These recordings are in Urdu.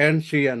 NCN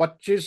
25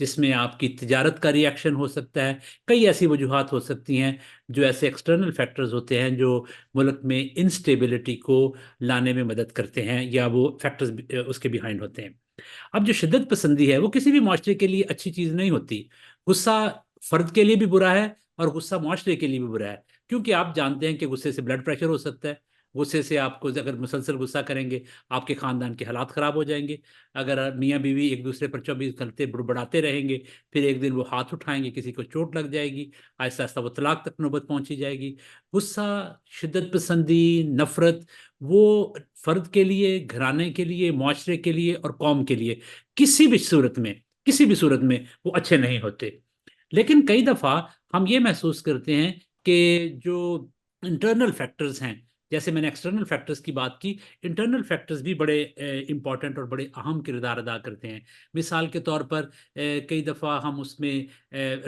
جس میں آپ کی تجارت کا ریئیکشن ہو سکتا ہے. کئی ایسی وجوہات ہو سکتی ہیں جو ایسے ایکسٹرنل فیکٹرز ہوتے ہیں جو ملک میں انسٹیبلٹی کو لانے میں مدد کرتے ہیں یا وہ فیکٹرز اس کے بیہائنڈ ہوتے ہیں. اب جو شدت پسندی ہے وہ کسی بھی معاشرے کے لیے اچھی چیز نہیں ہوتی. غصہ فرد کے لیے بھی برا ہے اور غصہ معاشرے کے لیے بھی برا ہے، کیونکہ آپ جانتے ہیں کہ غصے سے بلڈ پریشر ہو سکتا ہے. غصے سے آپ کو اگر مسلسل غصہ کریں گے آپ کے خاندان کے حالات خراب ہو جائیں گے. اگر میاں بیوی ایک دوسرے پر 24 گھنٹے بڑبڑاتے رہیں گے، پھر ایک دن وہ ہاتھ اٹھائیں گے، کسی کو چوٹ لگ جائے گی، آہستہ آہستہ وہ طلاق تک نوبت پہنچی جائے گی. غصہ، شدت پسندی، نفرت، وہ فرد کے لیے، گھرانے کے لیے، معاشرے کے لیے اور قوم کے لیے کسی بھی صورت میں، کسی بھی صورت میں وہ اچھے نہیں ہوتے. لیکن کئی دفعہ ہم یہ محسوس کرتے ہیں کہ جو انٹرنل فیکٹرز ہیں، جیسے میں نے ایکسٹرنل فیکٹرز کی بات کی، انٹرنل فیکٹرز بھی بڑے امپورٹنٹ اور بڑے اہم کردار ادا کرتے ہیں. مثال کے طور پر کئی دفعہ ہم اس میں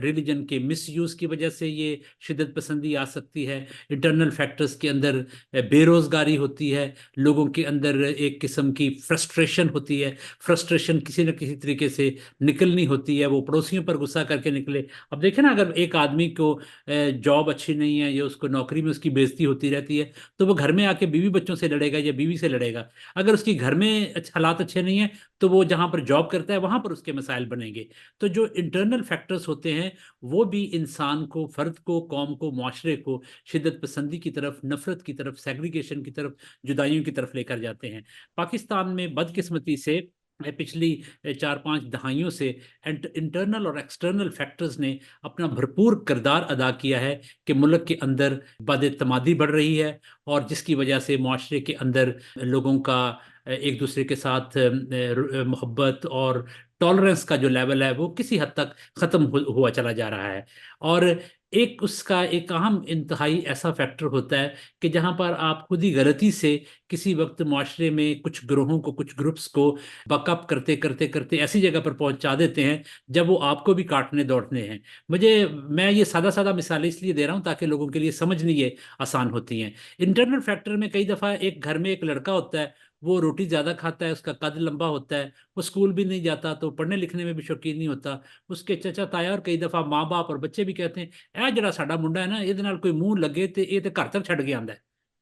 ریلیجن کے مس یوز کی وجہ سے یہ شدت پسندی آ سکتی ہے. انٹرنل فیکٹرز کے اندر بے روزگاری ہوتی ہے، لوگوں کے اندر ایک قسم کی فرسٹریشن ہوتی ہے. فرسٹریشن کسی نہ کسی طریقے سے نکلنی ہوتی ہے، وہ پڑوسیوں پر غصہ کر کے نکلے. اب دیکھیں نا، اگر ایک آدمی کو جاب اچھی نہیں ہے یا اس کو نوکری میں اس کی بےزتی ہوتی رہتی ہے تو وہ گھر میں آ کے بیوی بچوں سے لڑے گا یا بیوی سے لڑے گا. اگر اس کی گھر میں حالات اچھے نہیں ہیں تو وہ جہاں پر جاب کرتا ہے وہاں پر اس کے مسائل بنیں گے. تو جو انٹرنل فیکٹرز ہوتے ہیں وہ بھی انسان کو، فرد کو، قوم کو، معاشرے کو شدت پسندی کی طرف، نفرت کی طرف، سیگریگیشن کی طرف، جدائیوں کی طرف لے کر جاتے ہیں. پاکستان میں بدقسمتی سے پچھلی 4-5 دہائیوں سے انٹرنل اور ایکسٹرنل فیکٹرز نے اپنا بھرپور کردار ادا کیا ہے کہ ملک کے اندر بد اعتمادی بڑھ رہی ہے، اور جس کی وجہ سے معاشرے کے اندر لوگوں کا ایک دوسرے کے ساتھ محبت اور ٹالرنس کا جو لیول ہے وہ کسی حد تک ختم ہوا چلا جا رہا ہے. اور اس کا ایک اہم انتہائی ایسا فیکٹر ہوتا ہے کہ جہاں پر آپ خود ہی غلطی سے کسی وقت معاشرے میں کچھ گروہوں کو، کچھ گروپس کو بک اپ کرتے کرتے کرتے ایسی جگہ پر پہنچا دیتے ہیں جب وہ آپ کو بھی کاٹنے دوڑنے ہیں. میں یہ سادہ سادہ مثالیں اس لیے دے رہا ہوں تاکہ لوگوں کے لیے سمجھنی یہ آسان ہوتی ہیں. انٹرنل فیکٹر میں کئی دفعہ ایک گھر میں ایک لڑکا ہوتا ہے، وہ روٹی زیادہ کھاتا ہے، اس کا قد لمبا ہوتا ہے، وہ اسکول بھی نہیں جاتا تو پڑھنے لکھنے میں بھی شوقین نہیں ہوتا. اس کے چچا تایا اور کئی دفعہ ماں باپ اور بچے بھی کہتے ہیں اے جڑا ساڈا منڈا ہے نا، یہ کوئی منہ لگے تو یہ گھر تک چھڑ کے آندا ہے،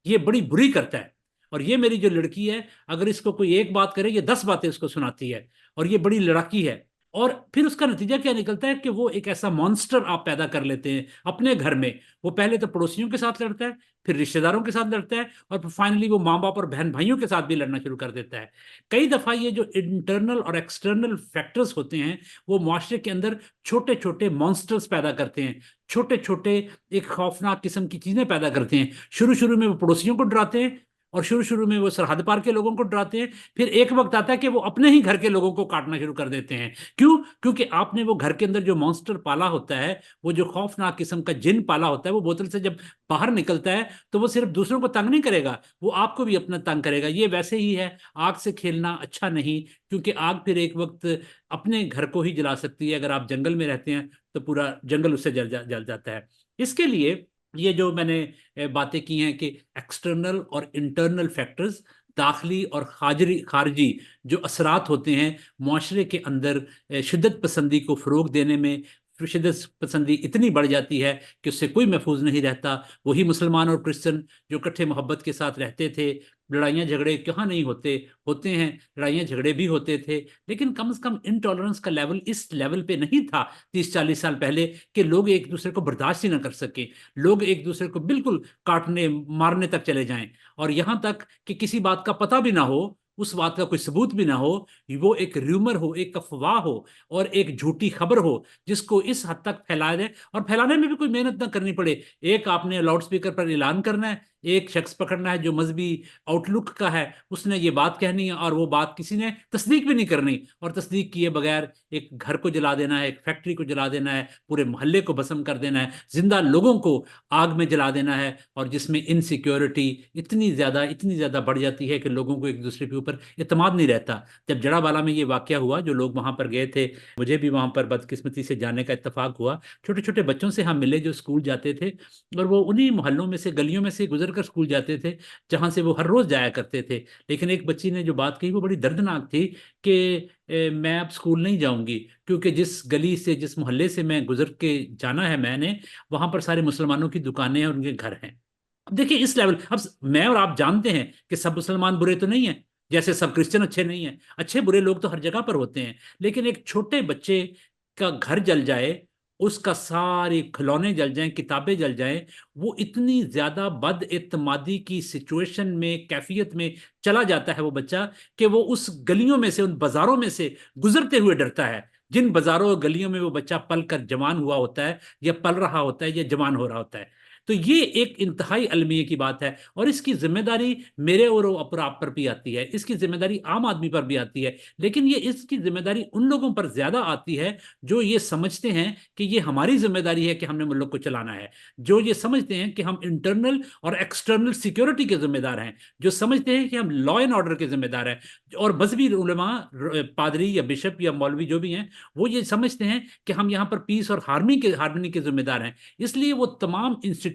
یہ بڑی بری کرتا ہے. اور یہ میری جو لڑکی ہے، اگر اس کو کوئی ایک بات کرے یہ 10 باتیں اس کو سناتی ہے، اور یہ بڑی لڑاکی ہے. اور پھر اس کا نتیجہ کیا نکلتا ہے کہ وہ ایک ایسا مانسٹر آپ پیدا کر لیتے ہیں اپنے گھر میں. وہ پہلے تو پڑوسیوں کے ساتھ لڑتا ہے، پھر رشتہ داروں کے ساتھ لڑتا ہے، اور پھر فائنلی وہ ماں باپ اور بہن بھائیوں کے ساتھ بھی لڑنا شروع کر دیتا ہے. کئی دفعہ یہ جو انٹرنل اور ایکسٹرنل فیکٹرز ہوتے ہیں وہ معاشرے کے اندر چھوٹے چھوٹے مانسٹرز پیدا کرتے ہیں، چھوٹے چھوٹے ایک خوفناک قسم کی چیزیں پیدا کرتے ہیں. شروع میں وہ پڑوسیوں کو ڈراتے ہیں، اور شروع میں وہ سرحد پار کے لوگوں کو ڈراتے ہیں، پھر ایک وقت آتا ہے کہ وہ اپنے ہی گھر کے لوگوں کو کاٹنا شروع کر دیتے ہیں. کیونکہ آپ نے وہ گھر کے اندر جو مانسٹر پالا ہوتا ہے، وہ جو خوفناک قسم کا جن پالا ہوتا ہے، وہ بوتل سے جب باہر نکلتا ہے تو وہ صرف دوسروں کو تنگ نہیں کرے گا، وہ آپ کو بھی اپنا تنگ کرے گا. یہ ویسے ہی ہے، آگ سے کھیلنا اچھا نہیں، کیونکہ آگ پھر ایک وقت اپنے گھر کو ہی جلا سکتی ہے. اگر آپ جنگل میں رہتے ہیں تو پورا جنگل اس سے جل جاتا ہے. اس کے لیے یہ جو میں نے باتیں کی ہیں کہ ایکسٹرنل اور انٹرنل فیکٹرز، داخلی اور خارجی جو اثرات ہوتے ہیں معاشرے کے اندر، شدت پسندی کو فروغ دینے میں. شدت پسندی اتنی بڑھ جاتی ہے کہ اس سے کوئی محفوظ نہیں رہتا. وہی مسلمان اور کرسچن جو اکٹھے محبت کے ساتھ رہتے تھے، لڑائیاں جھگڑے کہاں نہیں ہوتے ہیں، لڑائیاں جھگڑے بھی ہوتے تھے، لیکن کم از کم انٹالرنس کا لیول اس لیول پہ نہیں تھا 30-40 سال پہلے کہ لوگ ایک دوسرے کو برداشت ہی نہ کر سکیں، لوگ ایک دوسرے کو بالکل کاٹنے مارنے تک چلے جائیں. اور یہاں تک کہ کسی بات کا پتہ بھی نہ ہو، اس بات کا کوئی ثبوت بھی نہ ہو، وہ ایک ریومر ہو، ایک افواہ ہو اور ایک جھوٹی خبر ہو جس کو اس حد تک پھیلا دے، اور پھیلانے میں بھی کوئی محنت نہ کرنی پڑے. ایک آپ نے لاؤڈ سپیکر پر اعلان کرنا ہے، ایک شخص پکڑنا ہے جو مذہبی آؤٹ لک کا ہے، اس نے یہ بات کہنی ہے اور وہ بات کسی نے تصدیق بھی نہیں کرنی، اور تصدیق کیے بغیر ایک گھر کو جلا دینا ہے، ایک فیکٹری کو جلا دینا ہے، پورے محلے کو بھسم کر دینا ہے، زندہ لوگوں کو آگ میں جلا دینا ہے. اور جس میں انسیکیورٹی اتنی زیادہ بڑھ جاتی ہے کہ لوگوں کو ایک دوسرے کے اوپر اعتماد نہیں رہتا. جب جڑا بالا میں یہ واقعہ ہوا، جو لوگ وہاں پر گئے تھے، مجھے بھی وہاں پر بدقسمتی سے جانے کا اتفاق ہوا. چھوٹے چھوٹے بچوں سے ہم ملے جو اسکول جاتے تھے، اور وہ انہی محلوں میں سے، گلیوں میں سے گزر کر اسکول جاتے تھے جہاں سے وہ ہر روز جایا کرتے تھے. لیکن ایک بچی نے جو بات کہی وہ بڑی دردناک تھی کہ میں اب اسکول نہیں جاؤں گی کیونکہ جس گلی سے جس محلے سے میں گزر کے جانا ہے میں نے وہاں پر سارے مسلمانوں کی دکانیں ہیں اور ان کے گھر ہیں. اب دیکھیں اس لیول، اب میں اور آپ جانتے ہیں کہ سب مسلمان برے تو نہیں ہیں، جیسے سب کرسچن اچھے نہیں ہیں، اچھے برے لوگ تو ہر جگہ پر ہوتے ہیں. لیکن ایک چھوٹے بچے کا گھر جل جائے، اس کا سارے کھلونے جل جائیں، کتابیں جل جائیں، وہ اتنی زیادہ بد اعتمادی کی سچویشن میں، کیفیت میں چلا جاتا ہے وہ بچہ کہ وہ اس گلیوں میں سے، ان بازاروں میں سے گزرتے ہوئے ڈرتا ہے جن بازاروں اور گلیوں میں وہ بچہ پل کر جوان ہوا ہوتا ہے یا پل رہا ہوتا ہے یا جوان ہو رہا ہوتا ہے. تو یہ ایک انتہائی المیہ کی بات ہے، اور اس کی ذمہ داری میرے اور آپ پر بھی آتی ہے، اس کی ذمہ داری عام آدمی پر بھی آتی ہے. لیکن یہ اس کی ذمہ داری ان لوگوں پر زیادہ آتی ہے جو یہ سمجھتے ہیں کہ یہ ہماری ذمہ داری ہے کہ ہم نے ملک کو چلانا ہے، جو یہ سمجھتے ہیں کہ ہم انٹرنل اور ایکسٹرنل سیکیورٹی کے ذمہ دار ہیں، جو سمجھتے ہیں کہ ہم لا اینڈ آرڈر کے ذمہ دار ہیں. اور مذہبی علماء، پادری یا بشپ یا مولوی جو بھی ہیں، وہ یہ سمجھتے ہیں کہ ہم یہاں پر پیس اور ہارمنی کے ذمہ دار ہیں. اس لیے وہ تمام انسٹیٹیوشن،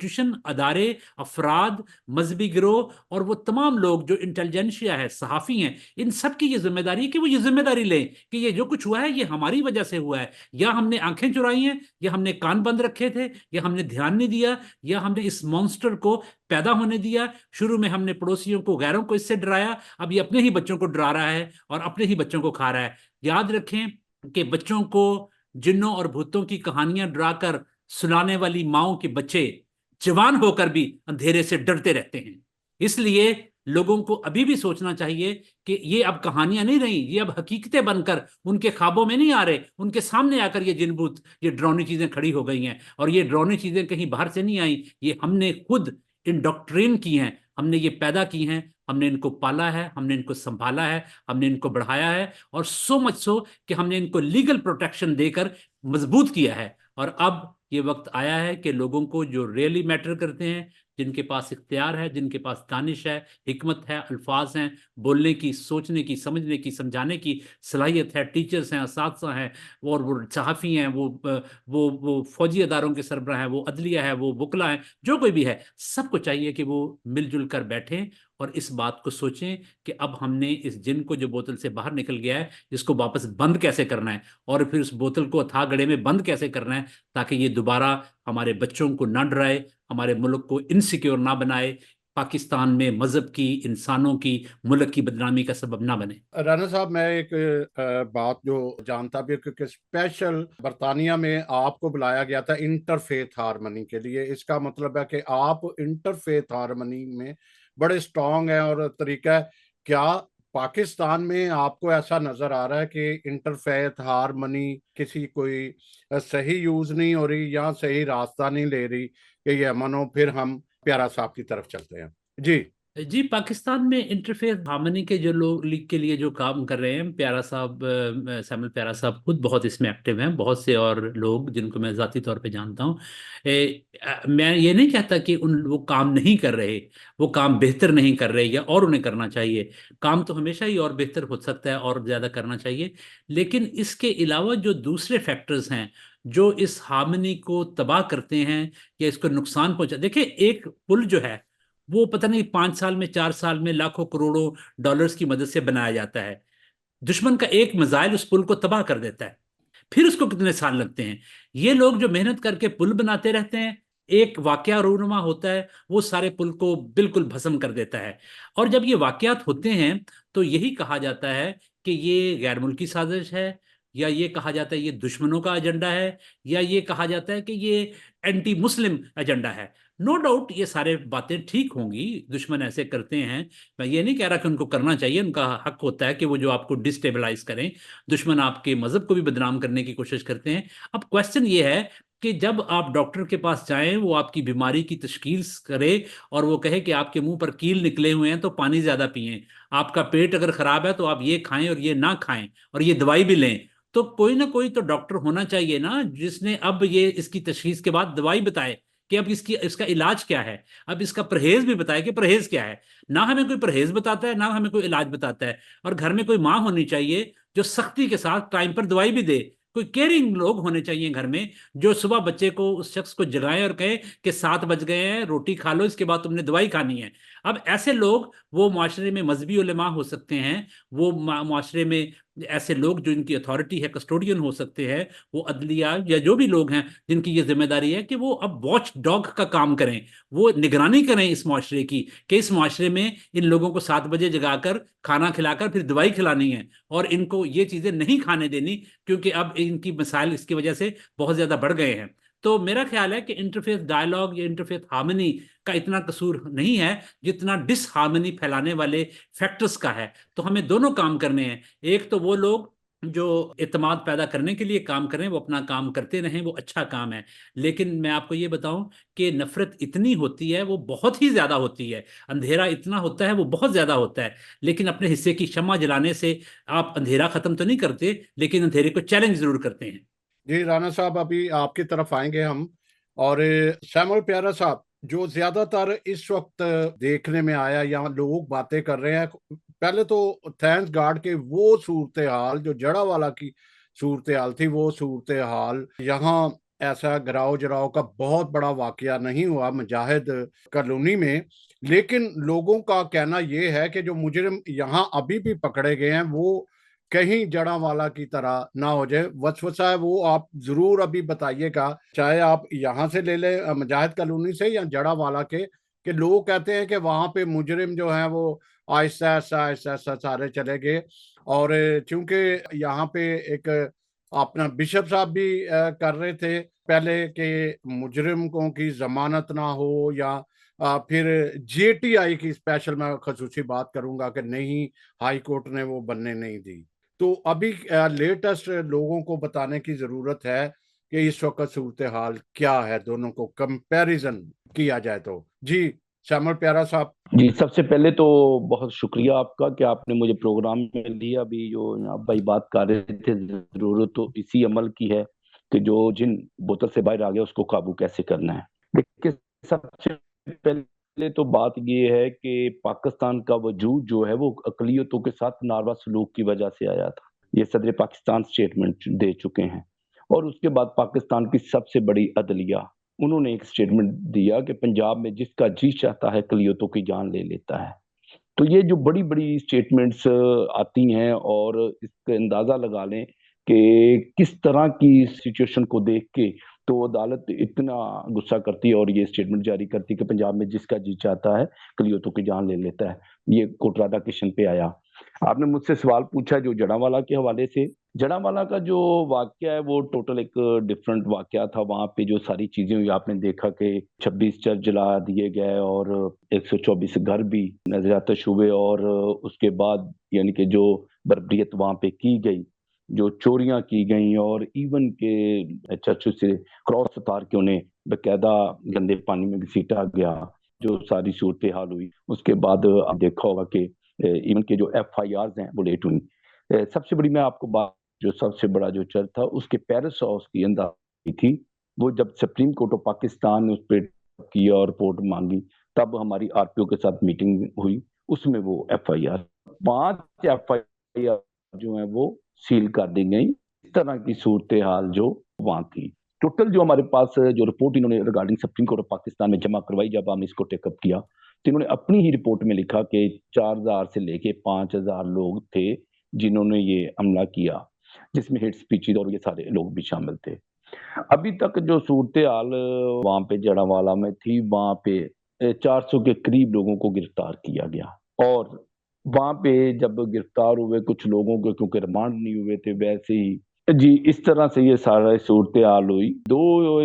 ادارے، افراد، مذہبی گروہ اور وہ تمام لوگ جو انٹیلیجنشیا ہے، صحافی ہیں، ان سب کی یہ ذمہ داری ہے کہ وہ یہ ذمہ داری لیں کہ یہ جو کچھ ہوا ہے یہ ہماری وجہ سے ہوا ہے. یا ہم نے آنکھیں چرائی ہیں، یا ہم نے کان بند رکھے تھے، یا ہم نے دھیان نہیں دیا، یا ہم نے اس مانسٹر کو پیدا ہونے دیا. شروع میں ہم نے پڑوسیوں کو، غیروں کو اس سے ڈرایا، اب یہ اپنے ہی بچوں کو ڈرا رہا ہے اور اپنے ہی بچوں کو کھا رہا ہے. یاد رکھیں کہ بچوں کو جنوں اور بھوتوں کی کہانیاں ڈرا کر سنانے والی ماؤں کے بچے جوان ہو کر بھی اندھیرے سے ڈرتے رہتے ہیں. اس لیے لوگوں کو ابھی بھی سوچنا چاہیے کہ یہ اب کہانیاں نہیں رہیں، یہ اب حقیقتیں بن کر ان کے خوابوں میں نہیں آ رہے، ان کے سامنے آ کر یہ جن بھوت، یہ ڈرونی چیزیں کھڑی ہو گئی ہیں. اور یہ ڈرونی چیزیں کہیں باہر سے نہیں آئیں، یہ ہم نے خود انڈوکٹرین کی ہیں، ہم نے یہ پیدا کی ہیں، ہم نے ان کو پالا ہے، ہم نے ان کو سنبھالا ہے، ہم نے ان کو بڑھایا ہے، اور سو مچ سو کہ ہم نے ان کو لیگل پروٹیکشن دے کر مضبوط کیا ہے. اور اب یہ وقت آیا ہے کہ لوگوں کو جو ریئلی میٹر کرتے ہیں، جن کے پاس اختیار ہے، جن کے پاس دانش ہے، حکمت ہے، الفاظ ہیں، بولنے کی، سوچنے کی، سمجھنے کی، سمجھانے کی صلاحیت ہے، ٹیچرز ہیں، اساتذہ ہیں، اور وہ صحافی ہیں، وہ فوجی اداروں کے سربراہ ہیں، وہ عدلیہ ہے، وہ وکلا ہیں، جو کوئی بھی ہے، سب کو چاہیے کہ وہ مل جل کر بیٹھیں اور اس بات کو سوچیں کہ اب ہم نے اس جن کو جو بوتل سے باہر نکل گیا ہے اس کو واپس بند کیسے کرنا ہے، اور پھر اس بوتل کو اتھا گڑھے میں بند کیسے کرنا ہے تاکہ یہ دوبارہ ہمارے بچوں کو نہ ڈرائے، ہمارے ملک کو انسیکیور نہ بنائے، پاکستان میں مذہب کی، انسانوں کی، ملک کی بدنامی کا سبب نہ بنے. رانا صاحب، میں ایک بات جو جانتا بھی، کیونکہ اسپیشل برطانیہ میں آپ کو بلایا گیا تھا انٹرفیتھ ہارمنی کے لیے، اس کا مطلب ہے کہ آپ انٹرفیتھ ہارمنی میں بڑے اسٹرانگ ہیں. اور طریقہ ہے، کیا پاکستان میں آپ کو ایسا نظر آ رہا ہے کہ انٹرفیتھ ہارمنی کسی کوئی صحیح یوز نہیں ہو رہی یا صحیح راستہ نہیں لے رہی کہ یہ امن ہو؟ پھر ہم پیارا صاحب کی طرف چلتے ہیں. جی، پاکستان میں انٹرفیتھ ہارمنی کے جو لوگ لیگ کے لیے جو کام کر رہے ہیں، پیارا صاحب، سیمل پیارا صاحب خود بہت اس میں ایکٹیو ہیں، بہت سے اور لوگ جن کو میں ذاتی طور پہ جانتا ہوں. میں یہ نہیں کہتا کہ وہ کام نہیں کر رہے، وہ کام بہتر نہیں کر رہے یا اور انہیں کرنا چاہیے. کام تو ہمیشہ ہی اور بہتر ہو سکتا ہے اور زیادہ کرنا چاہیے. لیکن اس کے علاوہ جو دوسرے فیکٹرز ہیں جو اس ہارمنی کو تباہ کرتے ہیں یا اس کو نقصان پہنچا، دیکھیں ایک پل جو ہے وہ پتہ نہیں 5 سال میں، 4 سال میں لاکھوں کروڑوں ڈالرز کی مدد سے بنایا جاتا ہے. دشمن کا ایک میزائل اس پل کو تباہ کر دیتا ہے، پھر اس کو کتنے سال لگتے ہیں. یہ لوگ جو محنت کر کے پل بناتے رہتے ہیں، ایک واقعہ رونما ہوتا ہے، وہ سارے پل کو بالکل بھسم کر دیتا ہے. اور جب یہ واقعات ہوتے ہیں تو یہی کہا جاتا ہے کہ یہ غیر ملکی سازش ہے، یا یہ کہا جاتا ہے یہ دشمنوں کا ایجنڈا ہے، یا یہ کہا جاتا ہے کہ یہ اینٹی مسلم ایجنڈا ہے. نو ڈاؤٹ یہ سارے باتیں ٹھیک ہوں گی، دشمن ایسے کرتے ہیں، میں یہ نہیں کہہ رہا کہ ان کو کرنا چاہیے، ان کا حق ہوتا ہے کہ وہ جو آپ کو ڈسٹیبلائز کریں. دشمن آپ کے مذہب کو بھی بدنام کرنے کی کوشش کرتے ہیں. اب کویسچن یہ ہے کہ جب آپ ڈاکٹر کے پاس جائیں، وہ آپ کی بیماری کی تشخیص کرے اور وہ کہے کہ آپ کے منہ پر کیل نکلے ہوئے ہیں تو پانی زیادہ پئیں، آپ کا پیٹ اگر خراب ہے تو آپ یہ کھائیں اور یہ نہ کھائیں اور یہ دوائی بھی لیں، تو کوئی نہ کوئی تو ڈاکٹر ہونا چاہیے نا جس نے اب یہ اس کی تشخیص کے بعد دوائی بتائے کہ اب اس کا علاج کیا ہے، اب اس کا پرہیز بھی بتائے کہ پرہیز کیا ہے. نہ ہمیں کوئی پرہیز بتاتا ہے، نہ ہمیں کوئی علاج بتاتا ہے. اور گھر میں کوئی ماں ہونی چاہیے جو سختی کے ساتھ ٹائم پر دوائی بھی دے، کوئی کیئرنگ لوگ ہونے چاہیے گھر میں، جو صبح بچے کو، اس شخص کو جگائیں اور کہے کہ 7 بج گئے ہیں، روٹی کھا لو، اس کے بعد تم نے دوائی کھانی ہے۔ اب ایسے لوگ، وہ معاشرے میں مذہبی علماء ہو سکتے ہیں، وہ معاشرے میں ایسے لوگ جو ان کی اتھارٹی ہے، کسٹوڈین ہو سکتے ہیں، وہ عدلیہ یا جو بھی لوگ ہیں جن کی یہ ذمہ داری ہے کہ وہ اب واچ ڈاگ کا کام کریں، وہ نگرانی کریں اس معاشرے کی، کہ اس معاشرے میں ان لوگوں کو 7 بجے جگا کر کھانا کھلا کر پھر دوائی کھلانی ہے، اور ان کو یہ چیزیں نہیں کھانے دینی، کیونکہ اب ان کی مسائل اس کی وجہ سے بہت زیادہ بڑھ گئے ہیں۔ تو میرا خیال ہے کہ انٹرفیس ڈائلاگ یا انٹرفیس ہارمنی کا اتنا قصور نہیں ہے جتنا ڈس ہارمنی پھیلانے والے فیکٹرز کا ہے۔ تو ہمیں دونوں کام کرنے ہیں، ایک تو وہ لوگ جو اعتماد پیدا کرنے کے لیے کام کریں، وہ اپنا کام کرتے رہیں، وہ اچھا کام ہے، لیکن میں آپ کو یہ بتاؤں کہ نفرت اتنی ہوتی ہے، وہ بہت ہی زیادہ ہوتی ہے، اندھیرا اتنا ہوتا ہے، وہ بہت زیادہ ہوتا ہے، لیکن اپنے حصے کی شمع جلانے سے آپ اندھیرا ختم تو نہیں کرتے، لیکن اندھیرے کو چیلنج ضرور کرتے ہیں۔ جی رانا صاحب، ابھی آپ کی طرف آئیں گے ہم، اور سیمول پیارا صاحب، جو زیادہ تر اس وقت دیکھنے میں آیا، یہاں لوگ باتیں کر رہے ہیں، پہلے تو تھینکس گاڈ کہ وہ صورتحال جو جڑا والا کی صورتحال تھی، وہ صورتحال یہاں ایسا گراؤ جراؤ کا بہت بڑا واقعہ نہیں ہوا مجاہد کالونی میں، لیکن لوگوں کا کہنا یہ ہے کہ جو مجرم یہاں ابھی بھی پکڑے گئے ہیں، وہ کہیں جڑا والا کی طرح نہ ہو جائے۔ وسوسہ ہے وہ آپ ضرور ابھی بتائیے گا، چاہے آپ یہاں سے لے لیں مجاہد کالونی سے یا جڑا والا کے، کہ لوگ کہتے ہیں کہ وہاں پہ مجرم جو ہیں وہ آہستہ آہستہ آہستہ آہستہ سارے چلے گئے، اور چونکہ یہاں پہ ایک اپنا بشپ صاحب بھی کر رہے تھے پہلے کہ مجرموں کی ضمانت نہ ہو، یا پھر جے ٹی آئی کی اسپیشل میں خصوصی بات کروں گا کہ نہیں، ہائی کورٹ نے وہ بننے نہیں دی۔ تو ابھی لیٹسٹ لوگوں کو بتانے کی ضرورت ہے کہ اس وقت صورتحال کیا ہے، دونوں کو کمپیریزن کیا جائے تو۔ جی سیمول پیارا صاحب۔ جی، سب سے پہلے تو بہت شکریہ آپ کا کہ آپ نے مجھے پروگرام میں لیا۔ ابھی جو آپ بھائی بات کر رہے تھے، ضرورت تو اسی عمل کی ہے کہ جو جن بوتل سے باہر آ گیا اس کو قابو کیسے کرنا ہے۔ دیکھیے، سب سے پہلے تو بات یہ ہے کہ پاکستان کا وجود جو ہے وہ اقلیتوں کے ساتھ ناروا سلوک کی وجہ سے آیا تھا۔ یہ صدر پاکستان سٹیٹمنٹ دے چکے ہیں، اور اس کے بعد پاکستان کی سب سے بڑی عدلیہ، انہوں نے ایک سٹیٹمنٹ دیا کہ پنجاب میں جس کا جی چاہتا ہے اقلیتوں کی جان لے لیتا ہے۔ تو یہ جو بڑی بڑی سٹیٹمنٹس آتی ہیں، اور اس کا اندازہ لگا لیں کہ کس طرح کی سچویشن کو دیکھ کے تو عدالت اتنا غصہ کرتی ہے اور یہ سٹیٹمنٹ جاری کرتی ہے کہ پنجاب میں جس کا جی چاہتا ہے اقلیتوں کی جان لے لیتا ہے۔ یہ کوٹ رادا کشن پہ آیا۔ آپ نے مجھ سے سوال پوچھا جو جڑاوالا کے حوالے سے۔ جڑاوالا کا جو واقعہ ہے وہ ٹوٹل ایک ڈیفرنٹ واقعہ تھا۔ وہاں پہ جو ساری چیزیں ہوئی، آپ نے دیکھا کہ 26 چرچ جلا دیے گئے اور 124 گھر بھی نظریاتش ہوئے، اور اس کے بعد یعنی کہ جو بربریت وہاں پہ کی گئی، جو چوریاں کی گئیں، اور ایون کے چرچ سے کراس اتار کے انہیں باقاعدہ گندے پانی میں گھسیٹا گیا، جو ساری صورتحال ہوئی۔ اس کے بعد آپ دیکھا ہوگا کہ ایون کے جو ایف آئی آرز ہیں وہ لیٹ ہوئی۔ سب سے بڑی میں آپ کو بات، جو سب سے بڑا جو چرچ تھا اس کے پیرس ہاؤس کی اندازی تھی، وہ جب سپریم کورٹ آف پاکستان نے اس پہ کیا اور رپورٹ مانگی، تب ہماری آر پی او کے ساتھ میٹنگ ہوئی، اس میں وہ F I R 5 F I R جو ہیں وہ سیل کر دی گئی۔ اس طرح کی صورتحال جو وہاں تھی، ٹوٹل جو ہمارے پاس جو رپورٹ انہوں نے regarding supreme court of Pakistan میں جمع کروائی، جب ہم اس کو ٹیک اپ کیا تو انہوں نے اپنی ہی رپورٹ میں لکھا کہ 4000 سے لے کے 5000 لوگ تھے جنہوں نے یہ عملہ کیا، جس میں ہیٹ سپیچز اور یہ سارے لوگ بھی شامل تھے۔ ابھی تک جو صورتحال وہاں پہ جڑاوالا میں تھی، وہاں پہ 400 کے قریب لوگوں کو گرفتار کیا گیا، اور وہاں پہ جب گرفتار ہوئے کچھ لوگوں کو کیونکہ ریمانڈ نہیں ہوئے تھے، ویسے ہی جی اس طرح سے یہ سارا صورتحال ہوئی۔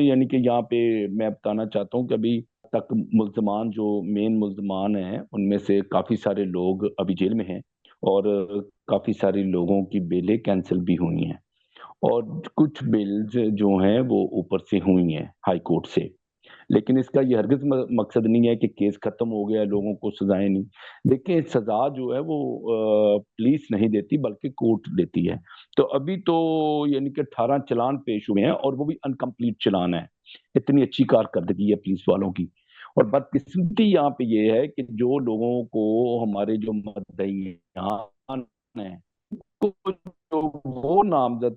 یعنی کہ یہاں پہ میں بتانا چاہتا ہوں کہ ابھی تک ملزمان جو مین ملزمان ہیں ان میں سے کافی سارے لوگ ابھی جیل میں ہیں، اور کافی سارے لوگوں کی بیلیں کینسل بھی ہوئی ہیں، اور کچھ بیلز جو ہیں وہ اوپر سے ہوئی ہیں ہائی کورٹ سے۔ لیکن اس کا یہ ہرگز مقصد نہیں ہے کہ کیس ختم ہو گیا، لوگوں کو سزائیں نہیں۔ دیکھیں، سزا جو ہے وہ پولیس نہیں دیتی بلکہ کورٹ دیتی ہے۔ تو ابھی تو یعنی کہ 18 چلان پیش ہوئے ہیں، اور وہ بھی انکمپلیٹ چلان ہے۔ اتنی اچھی کارکردگی ہے پولیس والوں کی۔ اور بدقسمتی یہاں پہ یہ ہے کہ جو لوگوں کو ہمارے جو مدعیان ہیں کو جو وہ نامزد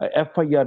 FIR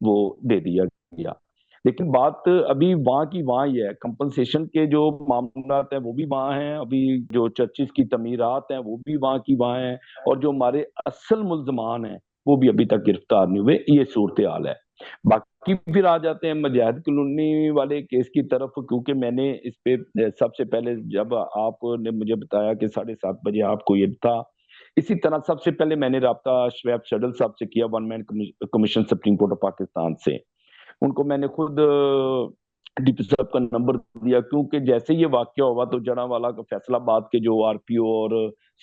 وہ دے دیا گیا. لیکن بات ابھی وہاں کی وہاں ہی ہے. کمپنسیشن کے جو معاملات ہیں وہ بھی وہاں ہیں, ابھی جو چرچز کی تعمیرات ہیں وہ بھی وہاں کی وہاں ہیں, اور جو ہمارے اصل ملزمان ہیں وہ بھی ابھی تک گرفتار نہیں ہوئے. یہ صورتحال ہے. باقی پھر آ جاتے ہیں مجاہد کالونی والے کیس کی طرف, کیونکہ میں نے اس پہ سب سے پہلے جب آپ نے مجھے بتایا کہ 7:30 بجے آپ کو یہ تھا, اسی طرح سب سے پہلے میں نے رابطہ شعیب شڈل صاحب سے کیا, one man commission supreme court of Pakistan سے. ان کو میں نے خود ڈی پی صاحب کا نمبر دیا, کیونکہ جیسے یہ واقعہ ہوا تو جڑاوالا کا فیصل آباد کے جو آر پی او اور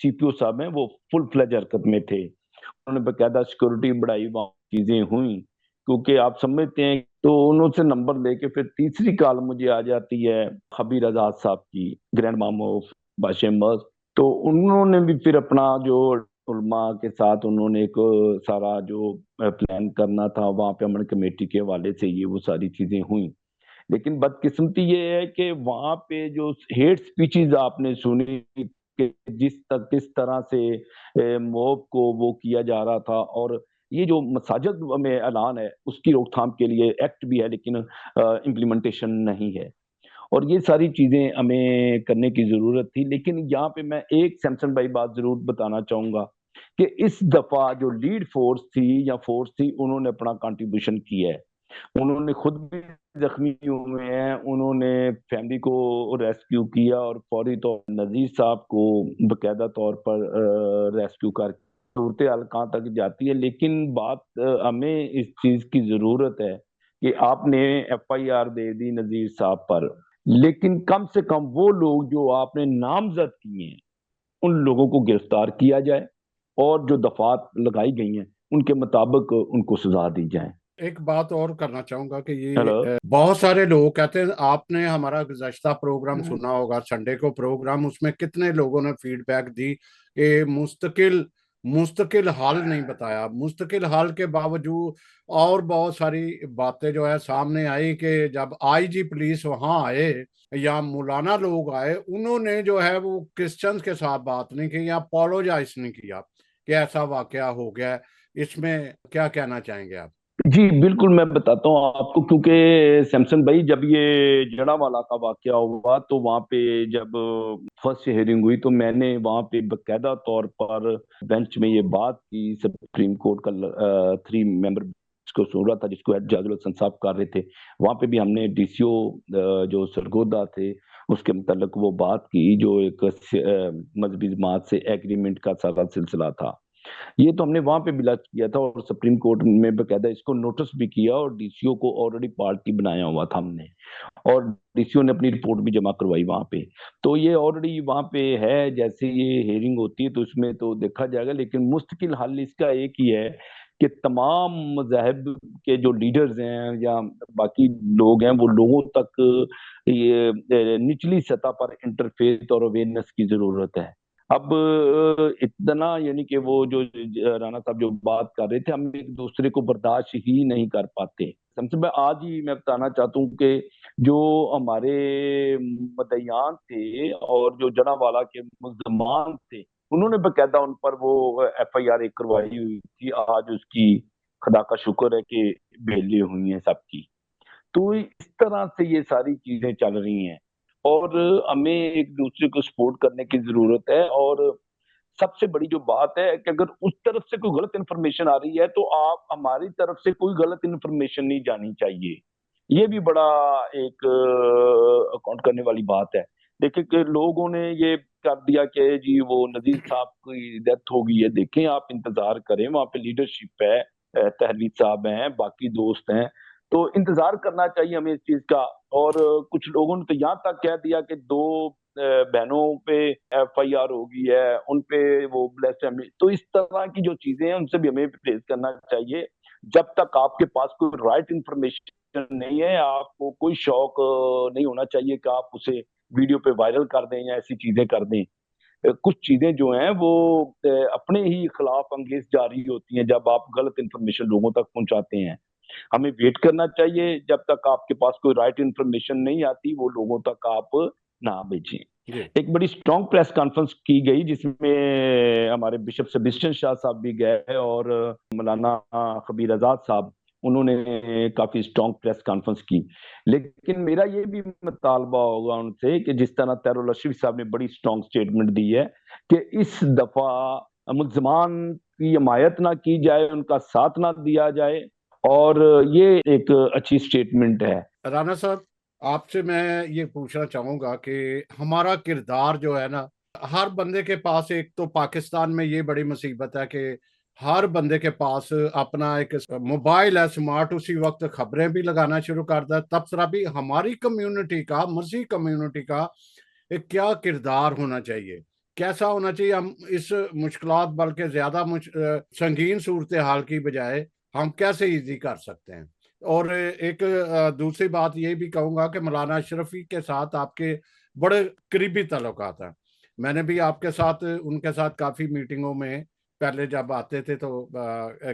سی پی او صاحب ہیں وہ فل فلیج حرکت میں تھے. انہوں نے باقاعدہ سیکورٹی بڑھائی, وہاں چیزیں ہوئیں, کیونکہ آپ سمجھتے ہیں. تو انہوں سے نمبر لے کے پھر تیسری کال مجھے آ جاتی ہے خبیر آزاد صاحب کی, گرینڈ مام آف باشمبز. تو انہوں نے بھی پھر اپنا جو علماء کے ساتھ انہوں نے ایک سارا جو پلان کرنا تھا, وہاں پہ امن کمیٹی کے حوالے سے یہ وہ ساری چیزیں ہوئیں. لیکن بدقسمتی یہ ہے کہ وہاں پہ جو ہیٹ سپیچز آپ نے سنی کہ کس طرح سے موب کو وہ کیا جا رہا تھا, اور یہ جو مساجد میں اعلان ہے اس کی روک تھام کے لیے ایکٹ بھی ہے لیکن امپلیمنٹیشن نہیں ہے, اور یہ ساری چیزیں ہمیں کرنے کی ضرورت تھی. لیکن یہاں پہ میں ایک سیمسن بھائی بات ضرور بتانا چاہوں گا کہ اس دفعہ جو لیڈ فورس تھی یا فورس تھی, انہوں نے اپنا کنٹریبیوشن کیا ہے. انہوں نے خود بھی زخمی ہوئے ہیں, انہوں نے فیملی کو ریسکیو کیا, اور فوری طور پر نذیر صاحب کو باقاعدہ طور پر ریسکیو کر صورتحال کہاں تک جاتی ہے. لیکن بات ہمیں اس چیز کی ضرورت ہے کہ آپ نے ایف آئی آر دے دی نذیر صاحب پر, لیکن کم سے کم وہ لوگ جو آپ نے نامزد کیے ہیں ان لوگوں کو گرفتار کیا جائے, اور جو دفعات لگائی گئی ہیں ان کے مطابق ان کو سزا دی جائے. ایک بات اور کرنا چاہوں گا کہ ہیلو. یہ بہت سارے لوگ کہتے ہیں, آپ نے ہمارا گزشتہ پروگرام سنا ہوگا, سنڈے کو پروگرام, اس میں کتنے لوگوں نے فیڈ بیک دی کہ مستقل حال نہیں بتایا. مستقل حال کے باوجود اور بہت ساری باتیں جو ہے سامنے آئی کہ جب آئی جی پولیس وہاں آئے یا مولانا لوگ آئے, انہوں نے جو ہے وہ کرسچنز کے ساتھ بات نہیں کی یا اپولوجائز نہیں کیا کہ ایسا واقعہ ہو گیا. اس میں کیا کہنا چاہیں گے آپ؟ جی بالکل, میں بتاتا ہوں آپ کو, کیونکہ سیمسن بھائی جب یہ جڑا والا کا واقعہ ہوا تو وہاں پہ جب فرسٹ ہیئرنگ ہوئی تو میں نے وہاں پہ باقاعدہ طور پر بینچ میں یہ بات کی. سپریم کورٹ کا 3 ممبر کو سن رہا تھا جس کو جاج الحسن صاحب کر رہے تھے. وہاں پہ بھی ہم نے ڈی سی او جو سرگودا تھے اس کے متعلق وہ بات کی جو ایک مذہبی جماعت سے ایگریمنٹ کا سارا سلسلہ تھا. یہ تو ہم نے وہاں پہ بلاچ کیا تھا, اور سپریم کورٹ میں باقاعدہ اس کو نوٹس بھی کیا, اور ڈی سی او کو آلریڈی پارٹی بنایا ہوا تھا ہم نے, اور ڈی سی او نے اپنی رپورٹ بھی جمع کروائی وہاں پہ. تو یہ آلریڈی وہاں پہ ہے, جیسے یہ ہیئرنگ ہوتی ہے تو اس میں تو دیکھا جائے گا. لیکن مستقل حل اس کا ایک ہی ہے کہ تمام مذاہب کے جو لیڈرز ہیں یا باقی لوگ ہیں وہ لوگوں تک یہ نچلی سطح پر انٹرفیس اور اویئرنیس کی ضرورت ہے. اب اتنا یعنی کہ وہ جو رانا صاحب جو بات کر رہے تھے, ہم ایک دوسرے کو برداشت ہی نہیں کر پاتے. سب سے میں آج ہی میں بتانا چاہتا ہوں کہ جو ہمارے مدعیان تھے اور جو جڑا والا کے ملزمان تھے, انہوں نے باقاعدہ ان پر وہ ایف آئی آر کروائی ہوئی تھی. آج اس کی خدا کا شکر ہے کہ بیلیں ہوئی ہیں سب کی. تو اس طرح سے یہ ساری چیزیں چل رہی ہیں, اور ہمیں ایک دوسرے کو سپورٹ کرنے کی ضرورت ہے. اور سب سے بڑی جو بات ہے کہ اگر اس طرف سے کوئی غلط انفارمیشن آ رہی ہے تو آپ ہماری طرف سے کوئی غلط انفارمیشن نہیں جانی چاہیے. یہ بھی بڑا ایک اکاؤنٹ کرنے والی بات ہے. دیکھیں کہ لوگوں نے یہ کر دیا کہ جی وہ نذیر صاحب کی ڈیتھ ہو گئی ہے. دیکھیں آپ انتظار کریں, وہاں پہ لیڈرشپ ہے, تحریر صاحب ہیں, باقی دوست ہیں, تو انتظار کرنا چاہیے ہمیں اس چیز کا. اور کچھ لوگوں نے تو یہاں تک کہہ دیا کہ 2 بہنوں پہ ایف آئی آر ہوگی ہے, ان پہ وہ بلیس فیملی. تو اس طرح کی جو چیزیں ہیں ان سے بھی ہمیں پرہیز کرنا چاہیے. جب تک آپ کے پاس کوئی رائٹ انفارمیشن نہیں ہے, آپ کو کوئی شوق نہیں ہونا چاہیے کہ آپ اسے ویڈیو پہ وائرل کر دیں یا ایسی چیزیں کر دیں. کچھ چیزیں جو ہیں وہ اپنے ہی خلاف انگیز جاری ہوتی ہیں جب آپ غلط انفارمیشن لوگوں تک پہنچاتے ہیں. ہمیں ویٹ کرنا چاہیے جب تک آپ کے پاس کوئی رائٹ انفارمیشن نہیں آتی, وہ لوگوں تک آپ نہ بھیجیں. جی ایک بڑی اسٹرانگ پریس کانفرنس کی گئی جس میں ہمارے بشپ سبسٹین شاہ صاحب بھی گئے اور مولانا خبیر آزاد صاحب، انہوں نے کافی اسٹرانگ پریس کانفرنس کی. لیکن میرا یہ بھی مطالبہ ہوگا ان سے کہ جس طرح طاہر الاشرفی صاحب نے بڑی اسٹرانگ سٹیٹمنٹ دی ہے کہ اس دفعہ ملزمان کی حمایت نہ کی جائے، ان کا ساتھ نہ دیا جائے، اور یہ ایک اچھی سٹیٹمنٹ ہے. رانا صاحب، آپ سے میں یہ پوچھنا چاہوں گا کہ ہمارا کردار جو ہے نا، ہر بندے کے پاس، ایک تو پاکستان میں یہ بڑی مصیبت ہے کہ ہر بندے کے پاس اپنا ایک موبائل ہے سمارٹ، اسی وقت خبریں بھی لگانا شروع کرتا ہے، تبصرہ بھی. ہماری کمیونٹی کا، مسیح کمیونٹی کا ایک کیا کردار ہونا چاہیے، کیسا ہونا چاہیے؟ ہم اس مشکلات، بلکہ زیادہ سنگین صورتحال کی بجائے ہم کیسے ایزی کر سکتے ہیں؟ اور ایک دوسری بات یہ بھی کہوں گا کہ مولانا اشرفی کے ساتھ آپ کے بڑے قریبی تعلقات ہیں. میں نے بھی آپ کے ساتھ، ان کے ساتھ کافی میٹنگوں میں پہلے جب آتے تھے تو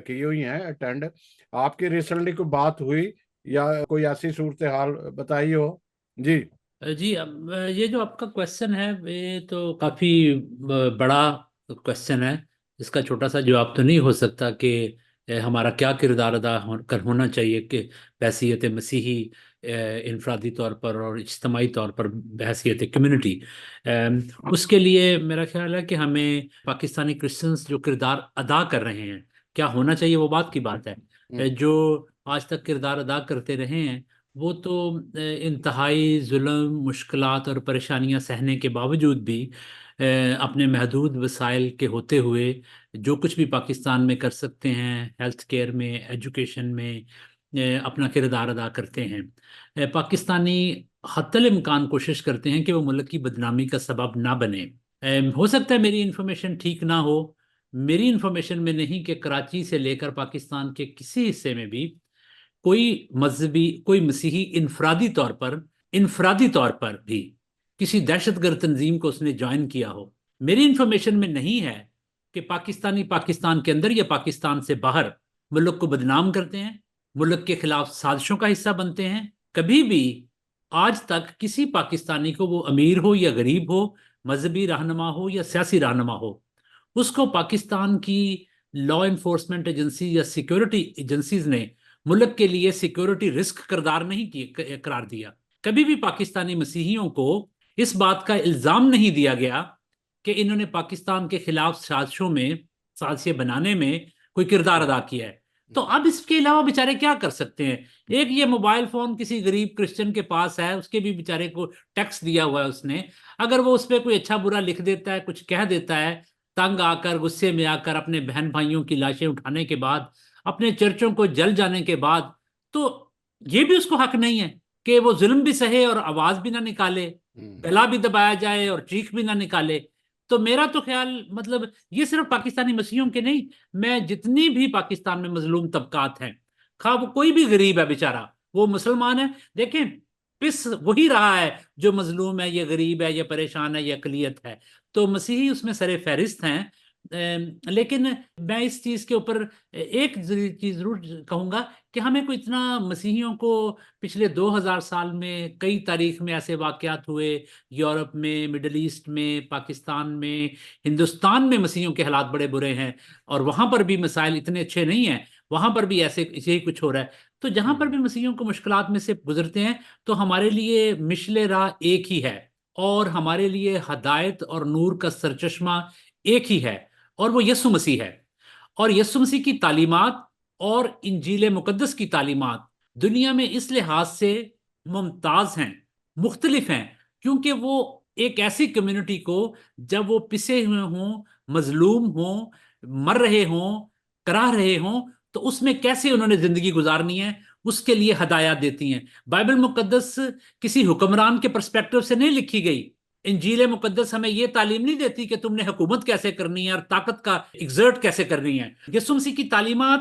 کی ہوئی ہیں اٹینڈ. آپ کی ریسنٹلی کوئی بات ہوئی یا کوئی ایسی صورتحال بتائی ہو؟ جی جی، یہ جو آپ کا کویشچن ہے یہ تو کافی بڑا کویشچن ہے. اس کا چھوٹا سا جواب تو نہیں ہو سکتا کہ ہمارا کیا کردار ادا ہونا چاہیے کہ بحیثیت مسیحی، انفرادی طور پر اور اجتماعی طور پر بحیثیت کمیونٹی. اس کے لیے میرا خیال ہے کہ ہمیں پاکستانی کرسچنز جو کردار ادا کر رہے ہیں، کیا ہونا چاہیے وہ بات کی بات ہے. جو آج تک کردار ادا کرتے رہے ہیں وہ تو انتہائی ظلم، مشکلات اور پریشانیاں سہنے کے باوجود بھی اپنے محدود وسائل کے ہوتے ہوئے جو کچھ بھی پاکستان میں کر سکتے ہیں، ہیلتھ کیئر میں، ایجوکیشن میں اپنا کردار ادا کرتے ہیں. پاکستانی حتی الامکان کوشش کرتے ہیں کہ وہ ملک کی بدنامی کا سبب نہ بنے. ہو سکتا ہے میری انفارمیشن ٹھیک نہ ہو. میری انفارمیشن میں نہیں کہ کراچی سے لے کر پاکستان کے کسی حصے میں بھی کوئی مذہبی، کوئی مسیحی انفرادی طور پر بھی کسی دہشت گرد تنظیم کو اس نے جوائن کیا ہو. میری انفارمیشن میں نہیں ہے کہ پاکستان کے اندر یا پاکستان سے باہر ملک کو بدنام کرتے ہیں، ملک کے خلاف سازشوں کا حصہ بنتے ہیں. کبھی بھی آج تک کسی پاکستانی کو، وہ امیر ہو یا غریب ہو، مذہبی رہنما ہو یا سیاسی رہنما ہو، اس کو پاکستان کی لا انفورسمنٹ ایجنسی یا سیکیورٹی ایجنسیز نے ملک کے لیے سیکیورٹی رسک قرار نہیں قرار دیا. کبھی بھی پاکستانی مسیحیوں کو اس بات کا الزام نہیں دیا گیا کہ انہوں نے پاکستان کے خلاف سازشیں بنانے میں کوئی کردار ادا کیا ہے. تو اب اس کے علاوہ بیچارے کیا کر سکتے ہیں؟ ایک یہ موبائل فون کسی غریب کرسچن کے پاس ہے، اس کے بھی بیچارے کو ٹیکس دیا ہوا ہے اس نے. اگر وہ اس پہ کوئی اچھا برا لکھ دیتا ہے، کچھ کہہ دیتا ہے، تنگ آ کر، غصے میں آ کر، اپنے بہن بھائیوں کی لاشیں اٹھانے کے بعد، اپنے چرچوں کو جل جانے کے بعد، تو یہ بھی اس کو حق نہیں ہے کہ وہ ظلم بھی سہے اور آواز بھی نہ نکالے، گلا بھی دبایا جائے اور چیخ بھی نہ نکالے. تو میرا تو خیال، مطلب یہ صرف پاکستانی مسیحیوں کے نہیں، میں جتنی بھی پاکستان میں مظلوم طبقات ہیں، خواہ وہ کوئی بھی غریب ہے بیچارہ، وہ مسلمان ہے، دیکھیں پس وہی رہا ہے جو مظلوم ہے، یہ غریب ہے، یہ پریشان ہے، یہ اقلیت ہے. تو مسیحی اس میں سر فہرست ہیں. لیکن میں اس چیز کے اوپر ایک چیز ضرور کہوں گا کہ ہمیں کوئی اتنا، مسیحیوں کو پچھلے 2000 سال میں کئی تاریخ میں ایسے واقعات ہوئے، یورپ میں، مڈل ایسٹ میں، پاکستان میں، ہندوستان میں مسیحیوں کے حالات بڑے برے ہیں، اور وہاں پر بھی مسائل اتنے اچھے نہیں ہیں، وہاں پر بھی ایسے ہی کچھ ہو رہا ہے. تو جہاں پر بھی مسیحیوں کو مشکلات میں سے گزرتے ہیں تو ہمارے لیے مشل راہ ایک ہی ہے، اور ہمارے لیے ہدایت اور نور کا سرچشمہ ایک ہی ہے، اور وہ یسوع مسیح ہے. اور یسوع مسیح کی تعلیمات اور انجیل مقدس کی تعلیمات دنیا میں اس لحاظ سے ممتاز ہیں، مختلف ہیں، کیونکہ وہ ایک ایسی کمیونٹی کو، جب وہ پسے ہوئے ہوں، مظلوم ہوں، مر رہے ہوں، کراہ رہے ہوں، تو اس میں کیسے انہوں نے زندگی گزارنی ہے، اس کے لیے ہدایات دیتی ہیں. بائبل مقدس کسی حکمران کے پرسپیکٹو سے نہیں لکھی گئی. انجیل مقدس ہمیں یہ تعلیم نہیں دیتی کہ تم نے حکومت کیسے کرنی ہے اور طاقت کا ایگزرٹ کیسے کرنی ہے. یسوع مسیح کی تعلیمات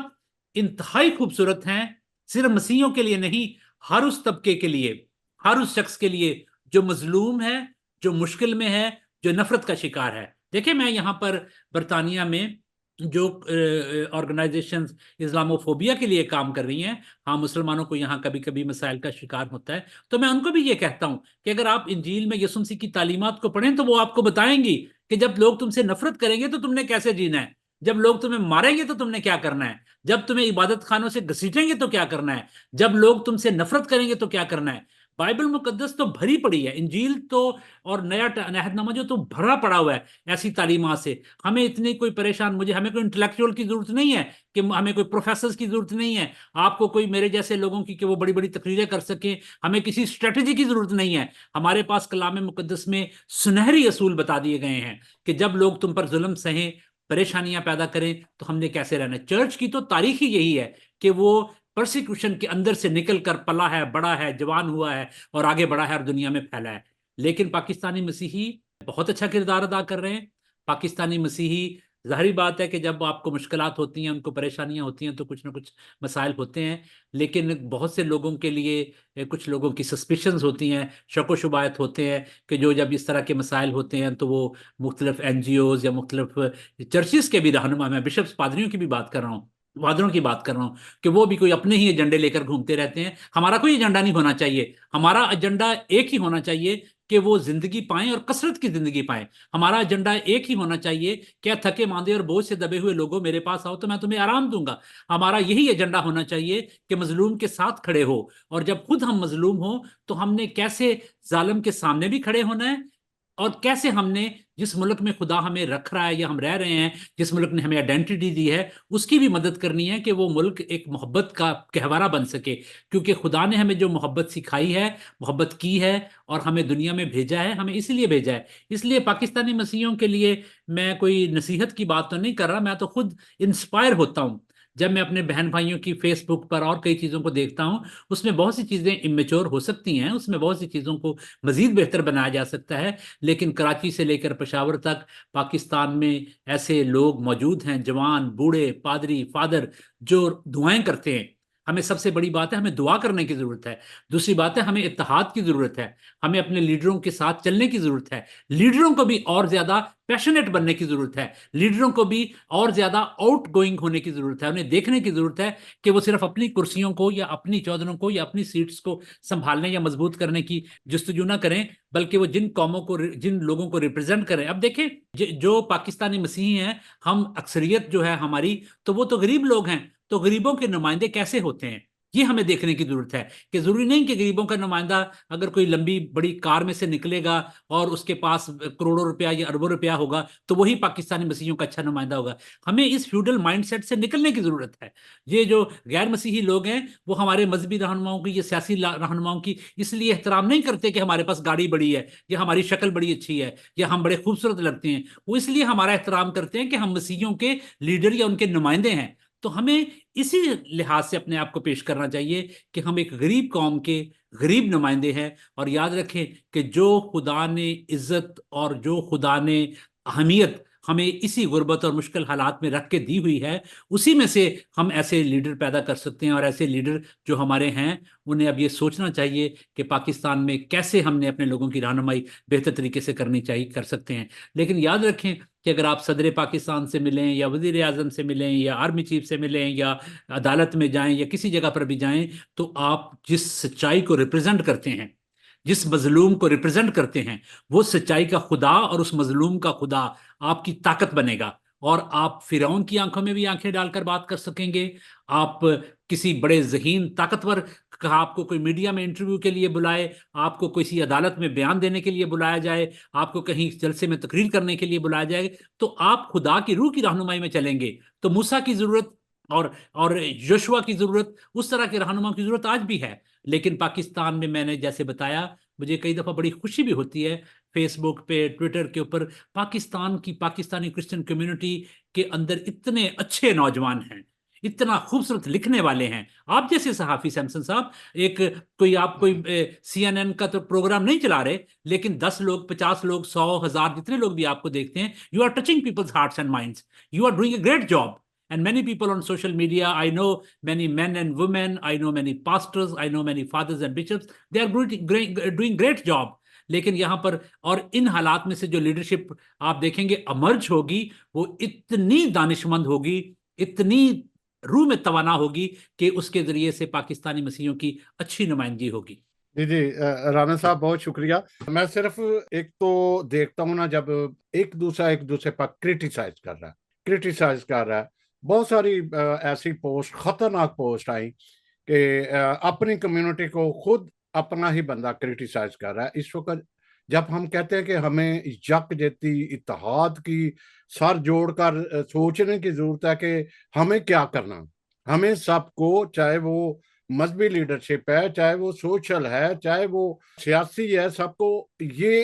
انتہائی خوبصورت ہیں، صرف مسیحیوں کے لیے نہیں، ہر اس طبقے کے لیے، ہر اس شخص کے لیے جو مظلوم ہے، جو مشکل میں ہے، جو نفرت کا شکار ہے. دیکھیں میں یہاں پر برطانیہ میں جو آرگنائزیشنز اسلاموفوبیا کے لیے کام کر رہی ہیں، ہاں مسلمانوں کو یہاں کبھی کبھی مسائل کا شکار ہوتا ہے، تو میں ان کو بھی یہ کہتا ہوں کہ اگر آپ انجیل میں یسوع مسیح کی تعلیمات کو پڑھیں تو وہ آپ کو بتائیں گی کہ جب لوگ تم سے نفرت کریں گے تو تم نے کیسے جینا ہے، جب لوگ تمہیں ماریں گے تو تم نے کیا کرنا ہے، جب تمہیں عبادت خانوں سے گھسیٹیں گے تو کیا کرنا ہے، جب لوگ تم سے نفرت کریں گے تو کیا کرنا ہے۔ بائبل مقدس تو بھری پڑی ہے، انجیل تو اور نیا عہد نامہ جو تو بھرا پڑا ہوا ہے ایسی تعلیمات سے۔ ہمیں اتنی کوئی پریشان، ہمیں کوئی انٹلیکچوئل کی ضرورت نہیں ہے، کہ ہمیں کوئی پروفیسرز کی ضرورت نہیں ہے، آپ کو کوئی میرے جیسے لوگوں کی کہ وہ بڑی بڑی تقریریں کر سکیں، ہمیں کسی اسٹریٹجی کی ضرورت نہیں ہے۔ ہمارے پاس کلام مقدس میں سنہری اصول بتا دیے گئے ہیں کہ جب لوگ تم پر ظلم سہیں، پریشانیاں پیدا کریں، تو ہم نے کیسے رہنا ہے۔ چرچ کی تو تاریخ ہی یہی ہے کہ وہ پرسیکیوشن کے اندر سے نکل کر پلا ہے، بڑا ہے، جوان ہوا ہے اور آگے بڑھا ہے اور دنیا میں پھیلا ہے۔ لیکن پاکستانی مسیحی بہت اچھا کردار ادا کر رہے ہیں۔ پاکستانی مسیحی، ظاہری بات ہے کہ جب آپ کو مشکلات ہوتی ہیں، ان کو پریشانیاں ہوتی ہیں تو کچھ نہ کچھ مسائل ہوتے ہیں، لیکن بہت سے لوگوں کے لیے کچھ لوگوں کی سسپیشنز ہوتی ہیں، شک و شبہات ہوتے ہیں کہ جو جب اس طرح کے مسائل ہوتے ہیں تو وہ مختلف این جی اوز یا مختلف چرچز کے بھی رہنما، میں بشپس پادریوں کی بھی بات کر رہا ہوں، فادروں کی بات کر رہا ہوں، کہ وہ بھی کوئی اپنے ہی ایجنڈے لے کر گھومتے رہتے ہیں۔ ہمارا کوئی ایجنڈا نہیں ہونا چاہیے، ہمارا ایجنڈا ایک ہی ہونا چاہیے کہ وہ زندگی پائیں اور کثرت کی زندگی پائیں۔ ہمارا ایجنڈا ایک ہی ہونا چاہیے، کیا تھکے ماندے اور بوجھ سے دبے ہوئے لوگوں میرے پاس آؤ تو میں تمہیں آرام دوں گا۔ ہمارا یہی ایجنڈا ہونا چاہیے کہ مظلوم کے ساتھ کھڑے ہو، اور جب خود ہم مظلوم ہوں تو ہم نے کیسے ظالم کے سامنے بھی کھڑے ہونا ہے، اور کیسے ہم نے جس ملک میں خدا ہمیں رکھ رہا ہے یا ہم رہ رہے ہیں، جس ملک نے ہمیں آئیڈینٹی دی ہے، اس کی بھی مدد کرنی ہے کہ وہ ملک ایک محبت کا گہوارہ بن سکے، کیونکہ خدا نے ہمیں جو محبت سکھائی ہے، محبت کی ہے اور ہمیں دنیا میں بھیجا ہے، ہمیں اس لیے بھیجا ہے۔ اس لیے پاکستانی مسیحیوں کے لیے میں کوئی نصیحت کی بات تو نہیں کر رہا، میں تو خود انسپائر ہوتا ہوں جب میں اپنے بہن بھائیوں کی فیس بک پر اور کئی چیزوں کو دیکھتا ہوں۔ اس میں بہت سی چیزیں امیچور ہو سکتی ہیں، اس میں بہت سی چیزوں کو مزید بہتر بنایا جا سکتا ہے، لیکن کراچی سے لے کر پشاور تک پاکستان میں ایسے لوگ موجود ہیں، جوان، بوڑھے، پادری، فادر، جو دعائیں کرتے ہیں۔ ہمیں سب سے بڑی بات ہے، ہمیں دعا کرنے کی ضرورت ہے۔ دوسری بات ہے، ہمیں اتحاد کی ضرورت ہے، ہمیں اپنے لیڈروں کے ساتھ چلنے کی ضرورت ہے۔ لیڈروں کو بھی اور زیادہ پیشنیٹ بننے کی ضرورت ہے، لیڈروں کو بھی اور زیادہ آؤٹ گوئنگ ہونے کی ضرورت ہے، انہیں دیکھنے کی ضرورت ہے کہ وہ صرف اپنی کرسیوں کو یا اپنی چودروں کو یا اپنی سیٹس کو سنبھالنے یا مضبوط کرنے کی جستجو نہ کریں، بلکہ وہ جن قوموں کو، جن لوگوں کو ریپرزینٹ کریں۔ اب دیکھیں، جو پاکستانی مسیحی ہیں، ہم اکثریت جو ہے ہماری، تو وہ تو غریب لوگ ہیں، تو غریبوں کے نمائندے کیسے ہوتے ہیں، یہ ہمیں دیکھنے کی ضرورت ہے۔ کہ ضروری نہیں کہ غریبوں کا نمائندہ اگر کوئی لمبی بڑی کار میں سے نکلے گا اور اس کے پاس کروڑوں روپیہ یا اربوں روپیہ ہوگا تو وہی پاکستانی مسیحیوں کا اچھا نمائندہ ہوگا۔ ہمیں اس فیوڈل مائنڈ سیٹ سے نکلنے کی ضرورت ہے۔ یہ جو غیر مسیحی لوگ ہیں، وہ ہمارے مذہبی رہنماؤں کی یا سیاسی رہنماؤں کی اس لیے احترام نہیں کرتے کہ ہمارے پاس گاڑی بڑی ہے یا ہماری شکل بڑی اچھی ہے یا ہم بڑے خوبصورت لگتے ہیں، وہ اس لیے ہمارا احترام کرتے ہیں کہ ہم مسیحیوں کے لیڈر یا ان کے نمائندے ہیں۔ تو ہمیں اسی لحاظ سے اپنے آپ کو پیش کرنا چاہیے کہ ہم ایک غریب قوم کے غریب نمائندے ہیں، اور یاد رکھیں کہ جو خدا نے عزت اور جو خدا نے اہمیت ہمیں اسی غربت اور مشکل حالات میں رکھ کے دی ہوئی ہے، اسی میں سے ہم ایسے لیڈر پیدا کر سکتے ہیں۔ اور ایسے لیڈر جو ہمارے ہیں، انہیں اب یہ سوچنا چاہیے کہ پاکستان میں کیسے ہم نے اپنے لوگوں کی رہنمائی بہتر طریقے سے کرنی چاہیے، کر سکتے ہیں۔ لیکن یاد رکھیں کہ اگر آپ صدر پاکستان سے ملیں یا وزیر اعظم سے ملیں یا آرمی چیف سے ملیں یا عدالت میں جائیں یا کسی جگہ پر بھی جائیں، تو آپ جس سچائی کو ریپرزینٹ کرتے ہیں، جس مظلوم کو ریپرزینٹ کرتے ہیں، وہ سچائی کا خدا اور اس مظلوم کا خدا آپ کی طاقت بنے گا، اور آپ فرعون کی آنکھوں میں بھی آنکھیں ڈال کر بات کر سکیں گے۔ آپ کسی بڑے ذہین طاقتور، آپ کو کوئی میڈیا میں انٹرویو کے لیے بلائے، آپ کو کسی عدالت میں بیان دینے کے لیے بلایا جائے، آپ کو کہیں جلسے میں تقریر کرنے کے لیے بلایا جائے، تو آپ خدا کی روح کی رہنمائی میں چلیں گے۔ تو موسیٰ کی ضرورت اور یشوع کی ضرورت، اس طرح کے رہنما کی ضرورت آج بھی ہے۔ لیکن پاکستان میں نے جیسے بتایا، مجھے کئی دفعہ بڑی خوشی بھی ہوتی ہے فیس بک پہ، ٹویٹر کے اوپر، پاکستانی کرسچن کمیونٹی کے اندر اتنے اچھے نوجوان ہیں، اتنا خوبصورت لکھنے والے ہیں۔ آپ جیسے صحافی سیمسن صاحب، آپ کوئی CNN کا تو پروگرام نہیں چلا رہے، لیکن 10 لوگ، 50 لوگ، 100، 1000، جتنے لوگ بھی آپ کو دیکھتے ہیں، you are touching peoples hearts and minds, you are doing a great job. And many people on social media, I know many men and women, I know many pastors, I know many fathers and bishops, they are doing great job. لیکن یہاں پر اور ان حالات میں سے جو لیڈرشپ آپ دیکھیں گے امرج ہوگی وہ اتنی دانشمند ہوگی، اتنی روح میں توانا ہوگی کہ اس کے ذریعے سے پاکستانی مسیحیوں کی اچھی نمائندگی ہوگی۔ جی رانا صاحب بہت شکریہ۔ میں صرف ایک تو دیکھتا ہوں نا، جب ایک دوسرے پر کرٹیسائز کر رہا ہے، بہت ساری ایسی پوسٹ، خطرناک پوسٹ آئیں کہ اپنی کمیونٹی کو خود اپنا ہی بندہ کرٹیسائز کر رہا ہے۔ اس وقت جب ہم کہتے ہیں کہ ہمیں یکجہتی، اتحاد کی سر جوڑ کر سوچنے کی ضرورت ہے کہ ہمیں کیا کرنا، ہمیں سب کو، چاہے وہ مذہبی لیڈرشپ ہے، چاہے وہ سوشل ہے، چاہے وہ سیاسی ہے، سب کو یہ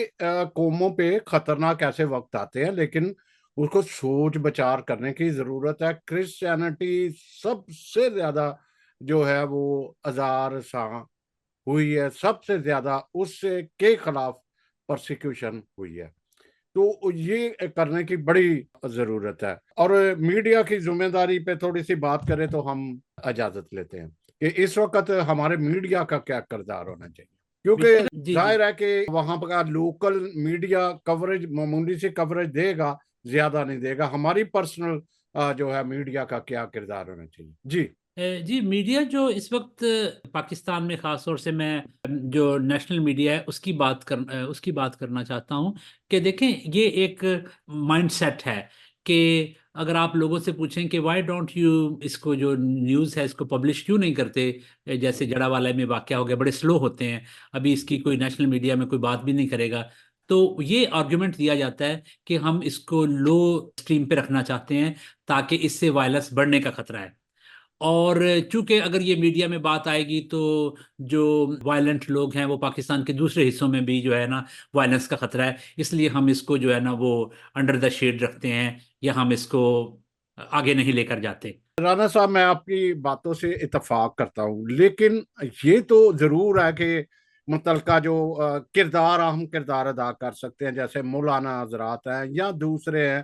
قوموں پہ خطرناک ایسے وقت آتے ہیں، لیکن اس کو سوچ بچار کرنے کی ضرورت ہے۔ کرسچینٹی سب سے زیادہ جو ہے وہ ہزار ساں ہوئی ہے، سب سے زیادہ اس کے خلاف پرسیکیوشن ہوئی ہے، تو یہ کرنے کی بڑی ضرورت ہے۔ اور میڈیا کی ذمہ داری پہ تھوڑی سی بات کریں تو ہم اجازت لیتے ہیں کہ اس وقت ہمارے میڈیا کا کیا کردار ہونا چاہیے، کیونکہ جی ظاہر ہے کہ وہاں کا لوکل میڈیا کوریج معمولی سی کوریج دے گا، زیادہ نہیں دے گا۔ ہماری پرسنل جو ہے میڈیا کا کیا کردار ہونا چاہیے؟ جی میڈیا جو اس وقت پاکستان میں، خاص طور سے میں جو نیشنل میڈیا ہے اس کی بات کرنا چاہتا ہوں کہ دیکھیں یہ ایک مائنڈ سیٹ ہے کہ اگر آپ لوگوں سے پوچھیں کہ وائی ڈونٹ یو اس کو جو نیوز ہے اس کو پبلش کیوں نہیں کرتے، جیسے جڑا والا میں واقعہ ہو گیا، بڑے سلو ہوتے ہیں، ابھی اس کی کوئی نیشنل میڈیا میں کوئی بات بھی نہیں کرے گا، تو یہ آرگیومنٹ دیا جاتا ہے کہ ہم اس کو لو سٹریم پہ رکھنا چاہتے ہیں تاکہ اس سے وائلنس بڑھنے کا خطرہ ہے۔ اور چونکہ اگر یہ میڈیا میں بات آئے گی تو جو وائلنٹ لوگ ہیں وہ پاکستان کے دوسرے حصوں میں بھی جو ہے نا وائلنس کا خطرہ ہے، اس لیے ہم اس کو جو ہے نا وہ انڈر دا شیڈ رکھتے ہیں یا ہم اس کو آگے نہیں لے کر جاتے۔ رانا صاحب میں آپ کی باتوں سے اتفاق کرتا ہوں، لیکن یہ تو ضرور ہے کہ متعلقہ جو اہم کردار ادا کر سکتے ہیں، جیسے مولانا حضرات ہیں یا دوسرے ہیں،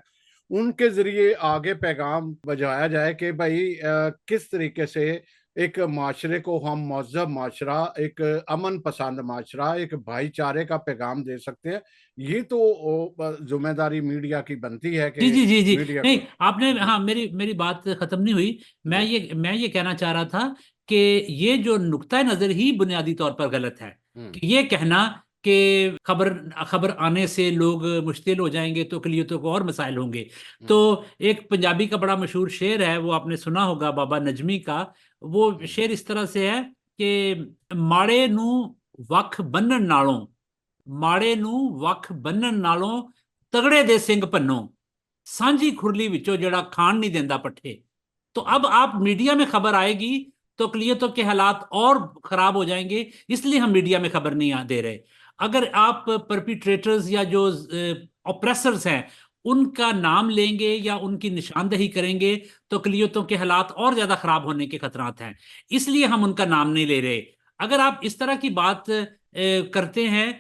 ان کے ذریعے آگے پیغام بجایا جائے کہ بھائی کس طریقے سے ایک معاشرے کو ہم مہذب معاشرہ، ایک امن پسند معاشرہ، ایک بھائی چارے کا پیغام دے سکتے ہیں۔ یہ تو ذمہ داری میڈیا کی بنتی ہے کہ جی میڈیا نہیں، کو، آپ نے، ہاں میری بات ختم نہیں ہوئی، میں یہ کہنا چاہ رہا تھا کہ یہ جو نقطہ نظر ہی بنیادی طور پر غلط ہے کہ یہ کہنا کہ خبر آنے سے لوگ مشتعل ہو جائیں گے تو اقلیتوں کو اور مسائل ہوں گے۔ تو ایک پنجابی کا بڑا مشہور شعر ہے، وہ آپ نے سنا ہوگا، بابا نجمی کا، وہ شعر اس طرح سے ہے کہ ماڑے نو وکھ بنن نالوں، ماڑے نو وکھ بنن نالوں تگڑے دے سنگ پنوں، سانجی کھرلی وچوں جڑا کھان نہیں دیندا پٹھے۔ تو اب آپ میڈیا میں خبر آئے گی تو اقلیتوں کے حالات اور خراب ہو جائیں گے، اس لیے ہم میڈیا میں خبر نہیں دے رہے۔ اگر آپ پرپیٹریٹرز یا جو اوپریسرز ہیں ان کا نام لیں گے یا ان کی نشاندہی کریں گے تو اقلیتوں کے حالات اور زیادہ خراب ہونے کے خطرات ہیں، اس لیے ہم ان کا نام نہیں لے رہے۔ اگر آپ اس طرح کی بات کرتے ہیں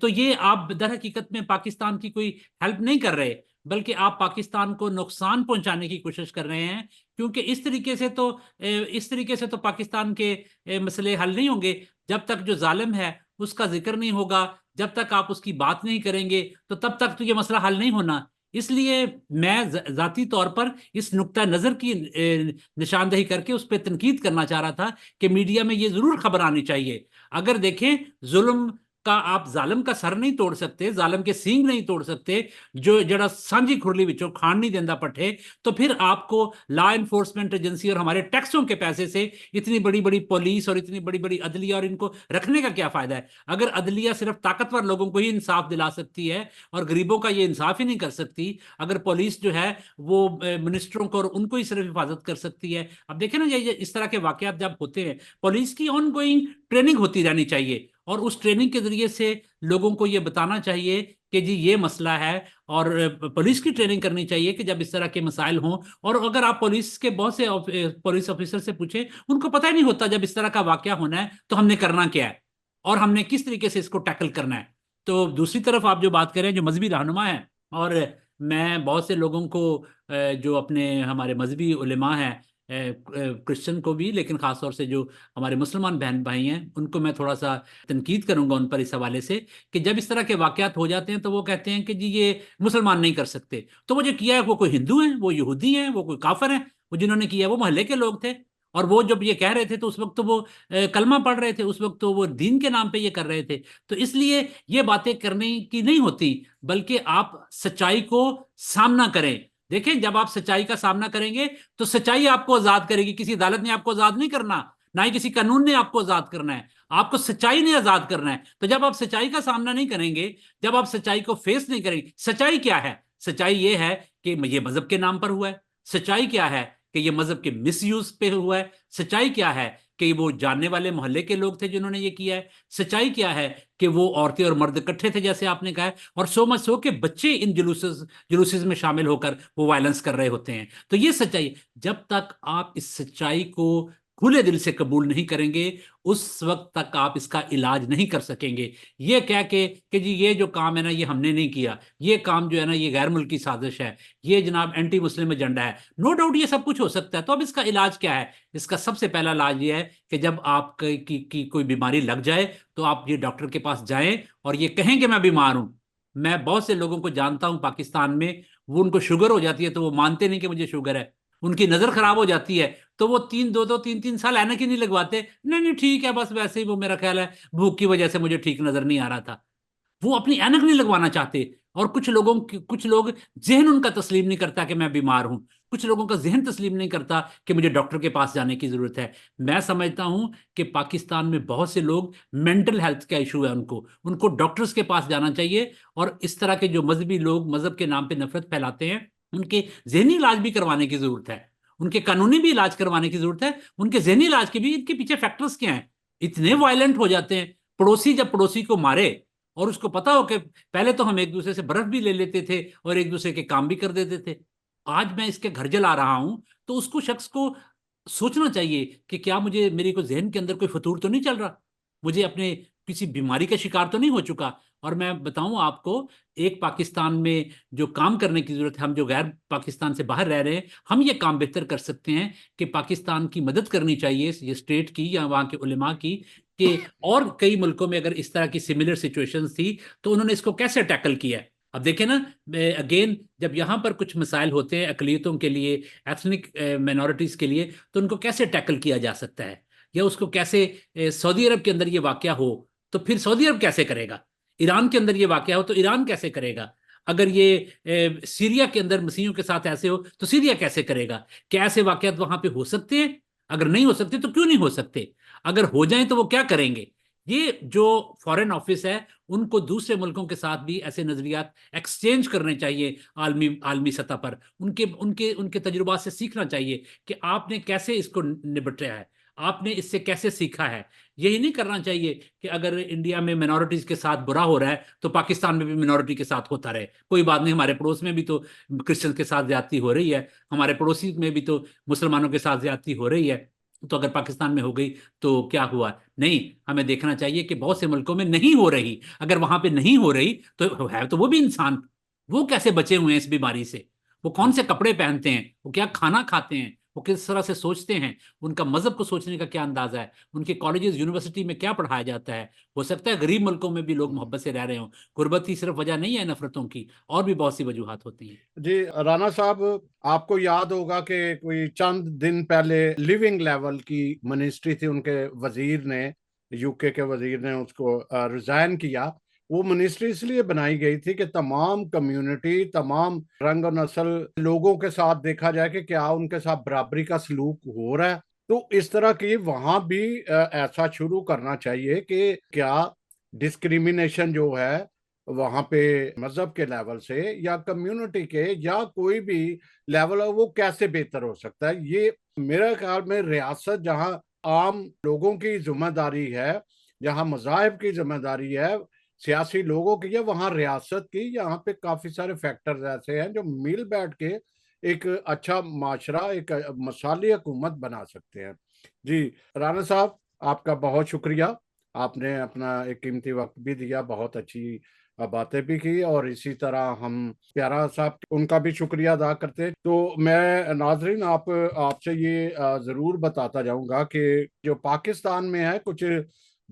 تو یہ آپ در حقیقت میں پاکستان کی کوئی ہیلپ نہیں کر رہے، بلکہ آپ پاکستان کو نقصان پہنچانے کی کوشش کر رہے ہیں، کیونکہ اس طریقے سے تو پاکستان کے مسئلے حل نہیں ہوں گے۔ جب تک جو ظالم ہے اس کا ذکر نہیں ہوگا، جب تک آپ اس کی بات نہیں کریں گے تو تب تک تو یہ مسئلہ حل نہیں ہونا۔ اس لیے میں ذاتی طور پر اس نقطہ نظر کی نشاندہی کر کے اس پہ تنقید کرنا چاہ رہا تھا کہ میڈیا میں یہ ضرور خبر آنی چاہیے۔ اگر دیکھیں ظلم کا، آپ ظالم کا سر نہیں توڑ سکتے، ظالم کے سینگ نہیں توڑ سکتے، جو جڑا سانجی کھرلی وچوں کھان نہیں دیندا پٹھے، تو پھر آپ کو لا انفورسمنٹ ایجنسی اور ہمارے ٹیکسوں کے پیسے سے اتنی بڑی بڑی پولیس اور اتنی بڑی بڑی عدلیہ اور ان کو رکھنے کا کیا فائدہ ہے؟ اگر عدلیہ صرف طاقتور لوگوں کو ہی انصاف دلا سکتی ہے اور غریبوں کا یہ انصاف ہی نہیں کر سکتی، اگر پولیس جو ہے وہ منسٹروں کو اور ان کو ہی صرف حفاظت کر سکتی ہے، اب دیکھیں نا یہ اس طرح کے واقعات جب ہوتے ہیں، پولیس کی آن گوئنگ ٹریننگ ہوتی رہنی چاہیے، اور اس ٹریننگ کے ذریعے سے لوگوں کو یہ بتانا چاہیے کہ جی یہ مسئلہ ہے، اور پولیس کی ٹریننگ کرنی چاہیے کہ جب اس طرح کے مسائل ہوں۔ اور اگر آپ پولیس کے بہت سے پولیس آفیسر سے پوچھیں، ان کو پتہ ہی نہیں ہوتا جب اس طرح کا واقعہ ہونا ہے تو ہم نے کرنا کیا ہے اور ہم نے کس طریقے سے اس کو ٹیکل کرنا ہے۔ تو دوسری طرف آپ جو بات کریں جو مذہبی رہنما ہیں، اور میں بہت سے لوگوں کو جو اپنے ہمارے مذہبی علماء ہیں کرسچن کو بھی، لیکن خاص طور سے جو ہمارے مسلمان بہن بھائی ہیں ان کو میں تھوڑا سا تنقید کروں گا ان پر اس حوالے سے کہ جب اس طرح کے واقعات ہو جاتے ہیں تو وہ کہتے ہیں کہ جی یہ مسلمان نہیں کر سکتے، تو وہ جو کیا ہے وہ کوئی ہندو ہیں، وہ یہودی ہیں، وہ کوئی کافر ہیں، وہ جنہوں نے کیا وہ محلے کے لوگ تھے، اور وہ جب یہ کہہ رہے تھے تو اس وقت تو وہ کلمہ پڑھ رہے تھے، اس وقت تو وہ دین کے نام پہ یہ کر رہے تھے. تو اس لیے یہ باتیں کرنے کی نہیں ہوتی، بلکہ آپ سچائی کو سامنا کریں. دیکھیں جب آپ سچائی کا سامنا کریں گے تو سچائی آپ کو آزاد کرے گی. کسی عدالت نے آپ کو آزاد نہیں کرنا، نہ ہی کسی قانون نے آپ کو آزاد کرنا ہے، آپ کو سچائی نے آزاد کرنا ہے. تو جب آپ سچائی کا سامنا نہیں کریں گے، جب آپ سچائی کو فیس نہیں کریں گے، سچائی کیا ہے؟ سچائی یہ ہے کہ یہ مذہب کے نام پر ہوا ہے. سچائی کیا ہے؟ کہ یہ مذہب کے مس یوز پہ ہوا ہے. سچائی کیا ہے؟ کہ وہ جاننے والے محلے کے لوگ تھے جنہوں نے یہ کیا ہے. سچائی کیا ہے؟ کہ وہ عورتیں اور مرد اکٹھے تھے جیسے آپ نے کہا ہے، اور سو مچ سو کہ بچے ان جلوسز میں شامل ہو کر وہ وائلنس کر رہے ہوتے ہیں. تو یہ سچائی، جب تک آپ اس سچائی کو کھلے دل سے قبول نہیں کریں گے اس وقت تک آپ اس کا علاج نہیں کر سکیں گے. یہ کہہ کے کہ جی یہ جو کام ہے نا یہ ہم نے نہیں کیا، یہ کام جو ہے نا یہ غیر ملکی سازش ہے، یہ جناب اینٹی مسلم ایجنڈا ہے، نو ڈاؤٹ یہ سب کچھ ہو سکتا ہے. تو اب اس کا علاج کیا ہے؟ اس کا سب سے پہلا علاج یہ ہے کہ جب آپ کی کوئی بیماری لگ جائے تو آپ یہ ڈاکٹر کے پاس جائیں اور یہ کہیں کہ میں بیمار ہوں. میں بہت سے لوگوں کو جانتا ہوں پاکستان میں، وہ ان کو شوگر ہو جاتی ہے تو وہ مانتے نہیں کہ مجھے شوگر ہے. ان کی نظر خراب ہو جاتی ہے تو وہ تین سال اینک ہی نہیں لگواتے، نہیں نہیں ٹھیک ہے بس ویسے ہی وہ میرا خیال ہے بھوک کی وجہ سے مجھے ٹھیک نظر نہیں آ رہا تھا. وہ اپنی اینک نہیں لگوانا چاہتے. اور کچھ لوگ ذہن ان کا تسلیم نہیں کرتا کہ میں بیمار ہوں. کچھ لوگوں کا ذہن تسلیم نہیں کرتا کہ مجھے ڈاکٹر کے پاس جانے کی ضرورت ہے. میں سمجھتا ہوں کہ پاکستان میں بہت سے لوگ مینٹل ہیلتھ کا ایشو ہے، ان کو ڈاکٹرز کے پاس جانا چاہیے. اور اس طرح کے جو مذہبی لوگ مذہب کے نام پہ نفرت پھیلاتے ہیں ان کے ذہنی علاج بھی کروانے کی ضرورت ہے، ان کے قانونی بھی علاج کروانے کی ضرورت ہے. ان کے ذہنی علاج کے بھی، ان کے پیچھے فیکٹرز کیا ہیں؟ اتنے وائلنٹ ہو جاتے ہیں. پڑوسی جب پڑوسی کو مارے اور اس کو پتا ہو کہ پہلے تو ہم ایک دوسرے سے برف بھی لے لیتے تھے اور ایک دوسرے کے کام بھی کر دیتے تھے، آج میں اس کے گھر جلا رہا ہوں، تو اس کو شخص کو سوچنا چاہیے کہ کیا میری کو ذہن کے اندر کوئی فطور تو نہیں چل رہا، مجھے اپنے کسی بیماری کا شکار تو نہیں ہو چکا. اور میں بتاؤں آپ کو، ایک پاکستان میں جو کام کرنے کی ضرورت ہے، ہم جو غیر پاکستان سے باہر رہ رہے ہیں، ہم یہ کام بہتر کر سکتے ہیں کہ پاکستان کی مدد کرنی چاہیے یہ اسٹیٹ کی یا وہاں کے علماء کی، کہ اور کئی ملکوں میں اگر اس طرح کی سملر سچویشنز تھی تو انہوں نے اس کو کیسے ٹیکل کیا ہے. اب دیکھیں نا، اگین جب یہاں پر کچھ مسائل ہوتے ہیں اقلیتوں کے لیے، ایتھنک مائنورٹیز کے لیے، تو ان کو کیسے ٹیکل کیا جا سکتا ہے، یا اس کو کیسے سعودی عرب کے اندر یہ واقعہ ہو تو پھر سعودی عرب کیسے کرے گا، ایران کے اندر یہ واقعہ ہو تو ایران کیسے کرے گا، اگر یہ سیریا کے اندر مسیحیوں کے ساتھ ایسے ہو تو سیریا کیسے کرے گا. کیا ایسے واقعات وہاں پہ ہو سکتے ہیں؟ اگر نہیں ہو سکتے تو کیوں نہیں ہو سکتے؟ اگر ہو جائیں تو وہ کیا کریں گے؟ یہ جو فارن آفس ہے ان کو دوسرے ملکوں کے ساتھ بھی ایسے نظریات ایکسچینج کرنے چاہیے عالمی سطح پر. ان کے تجربات سے سیکھنا چاہیے کہ آپ نے کیسے اس کو نپٹا ہے، آپ نے اس سے کیسے سیکھا ہے. یہی نہیں کرنا چاہیے کہ اگر انڈیا میں منورٹیز کے ساتھ برا ہو رہا ہے تو پاکستان میں بھی منورٹی کے ساتھ ہوتا رہے. کوئی بات نہیں، ہمارے پڑوس میں بھی تو کرسچن کے ساتھ زیادتی ہو رہی ہے، ہمارے پڑوسی میں بھی تو مسلمانوں کے ساتھ زیادتی ہو رہی ہے، تو اگر پاکستان میں ہو گئی تو کیا ہوا؟ نہیں، ہمیں دیکھنا چاہیے کہ بہت سے ملکوں میں نہیں ہو رہی. اگر وہاں پہ نہیں ہو رہی تو ہے تو وہ بھی انسان، وہ کیسے بچے ہوئے ہیں اس بیماری سے؟ وہ کون سے کپڑے پہنتے ہیں، وہ کیا کھانا کھاتے ہیں، وہ کس طرح سے سوچتے ہیں، ان کا مذہب کو سوچنے کا کیا انداز ہے، ان کے کالجز یونیورسٹی میں کیا پڑھایا جاتا ہے. ہو سکتا ہے غریب ملکوں میں بھی لوگ محبت سے رہ رہے ہوں. غربت ہی صرف وجہ نہیں ہے نفرتوں کی، اور بھی بہت سی وجوہات ہوتی ہیں. جی رانا صاحب، آپ کو یاد ہوگا کہ کوئی چند دن پہلے لیونگ لیول کی منسٹری تھی، ان کے وزیر نے، یو کے وزیر نے اس کو ریزائن کیا. وہ منسٹری اس لیے بنائی گئی تھی کہ تمام کمیونٹی، تمام رنگ و نسل لوگوں کے ساتھ دیکھا جائے کہ کیا ان کے ساتھ برابری کا سلوک ہو رہا ہے. تو اس طرح کی وہاں بھی ایسا شروع کرنا چاہیے کہ کیا ڈسکریمنیشن جو ہے وہاں پہ مذہب کے لیول سے یا کمیونٹی کے یا کوئی بھی لیول ہے وہ کیسے بہتر ہو سکتا ہے. یہ میرے خیال میں ریاست جہاں عام لوگوں کی ذمہ داری ہے، جہاں مذاہب کی ذمہ داری ہے، سیاسی لوگوں کی ہے، وہاں ریاست کی. یہاں پہ کافی سارے فیکٹرز ایسے ہیں جو مل بیٹھ کے ایک اچھا معاشرہ، ایک مثالی حکومت بنا سکتے ہیں. جی رانا صاحب، آپ کا بہت شکریہ، آپ نے اپنا ایک قیمتی وقت بھی دیا، بہت اچھی باتیں بھی کی اور اسی طرح ہم پیارا صاحب ان کا بھی شکریہ ادا کرتے. تو میں ناظرین آپ سے یہ ضرور بتاتا جاؤں گا کہ جو پاکستان میں ہے کچھ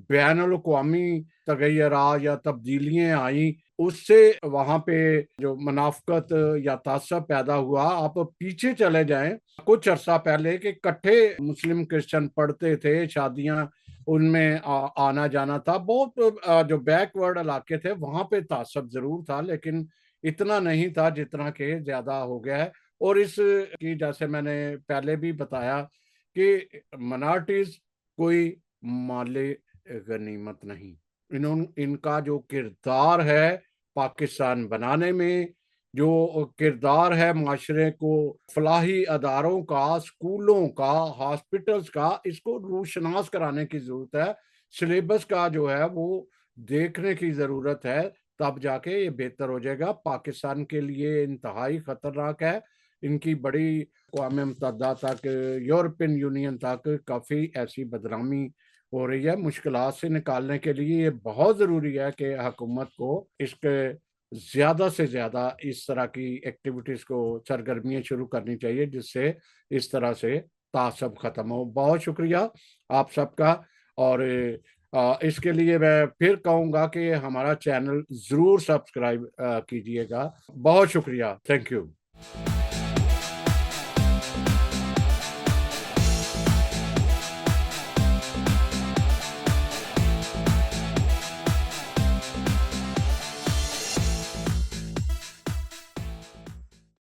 بین الاقوامی تغیرات یا تبدیلیاں آئیں، اس سے وہاں پہ جو منافقت یا تعصب پیدا ہوا. آپ پیچھے چلے جائیں کچھ عرصہ پہلے کہ کٹھے مسلم کرسچن پڑھتے تھے، شادیاں ان میں آنا جانا تھا. بہت جو بیک ورڈ علاقے تھے وہاں پہ تعصب ضرور تھا، لیکن اتنا نہیں تھا جتنا کہ زیادہ ہو گیا ہے. اور اس کی جیسے میں نے پہلے بھی بتایا کہ منارٹیز کوئی مال غنیمت نہیں. ان کا جو کردار ہے پاکستان بنانے میں، جو کردار ہے معاشرے کو فلاحی اداروں کا، اسکولوں کا، ہاسپٹلز کا، اس کو روشناس کرانے کی ضرورت ہے. سلیبس کا جو ہے وہ دیکھنے کی ضرورت ہے، تب جا کے یہ بہتر ہو جائے گا. پاکستان کے لیے انتہائی خطرناک ہے. ان کی بڑی اقوام متحدہ تک، یورپین یونین تک کافی ایسی بدنامی ہو رہی ہے. مشکلات سے نکالنے کے لیے یہ بہت ضروری ہے کہ حکومت کو اس کے زیادہ سے زیادہ اس طرح کی ایکٹیویٹیز کو، سرگرمیاں شروع کرنی چاہیے جس سے اس طرح سے تعصب ختم ہو. بہت شکریہ آپ سب کا. اور اس کے لیے میں پھر کہوں گا کہ ہمارا چینل ضرور سبسکرائب کیجئے گا. بہت شکریہ. Thank you.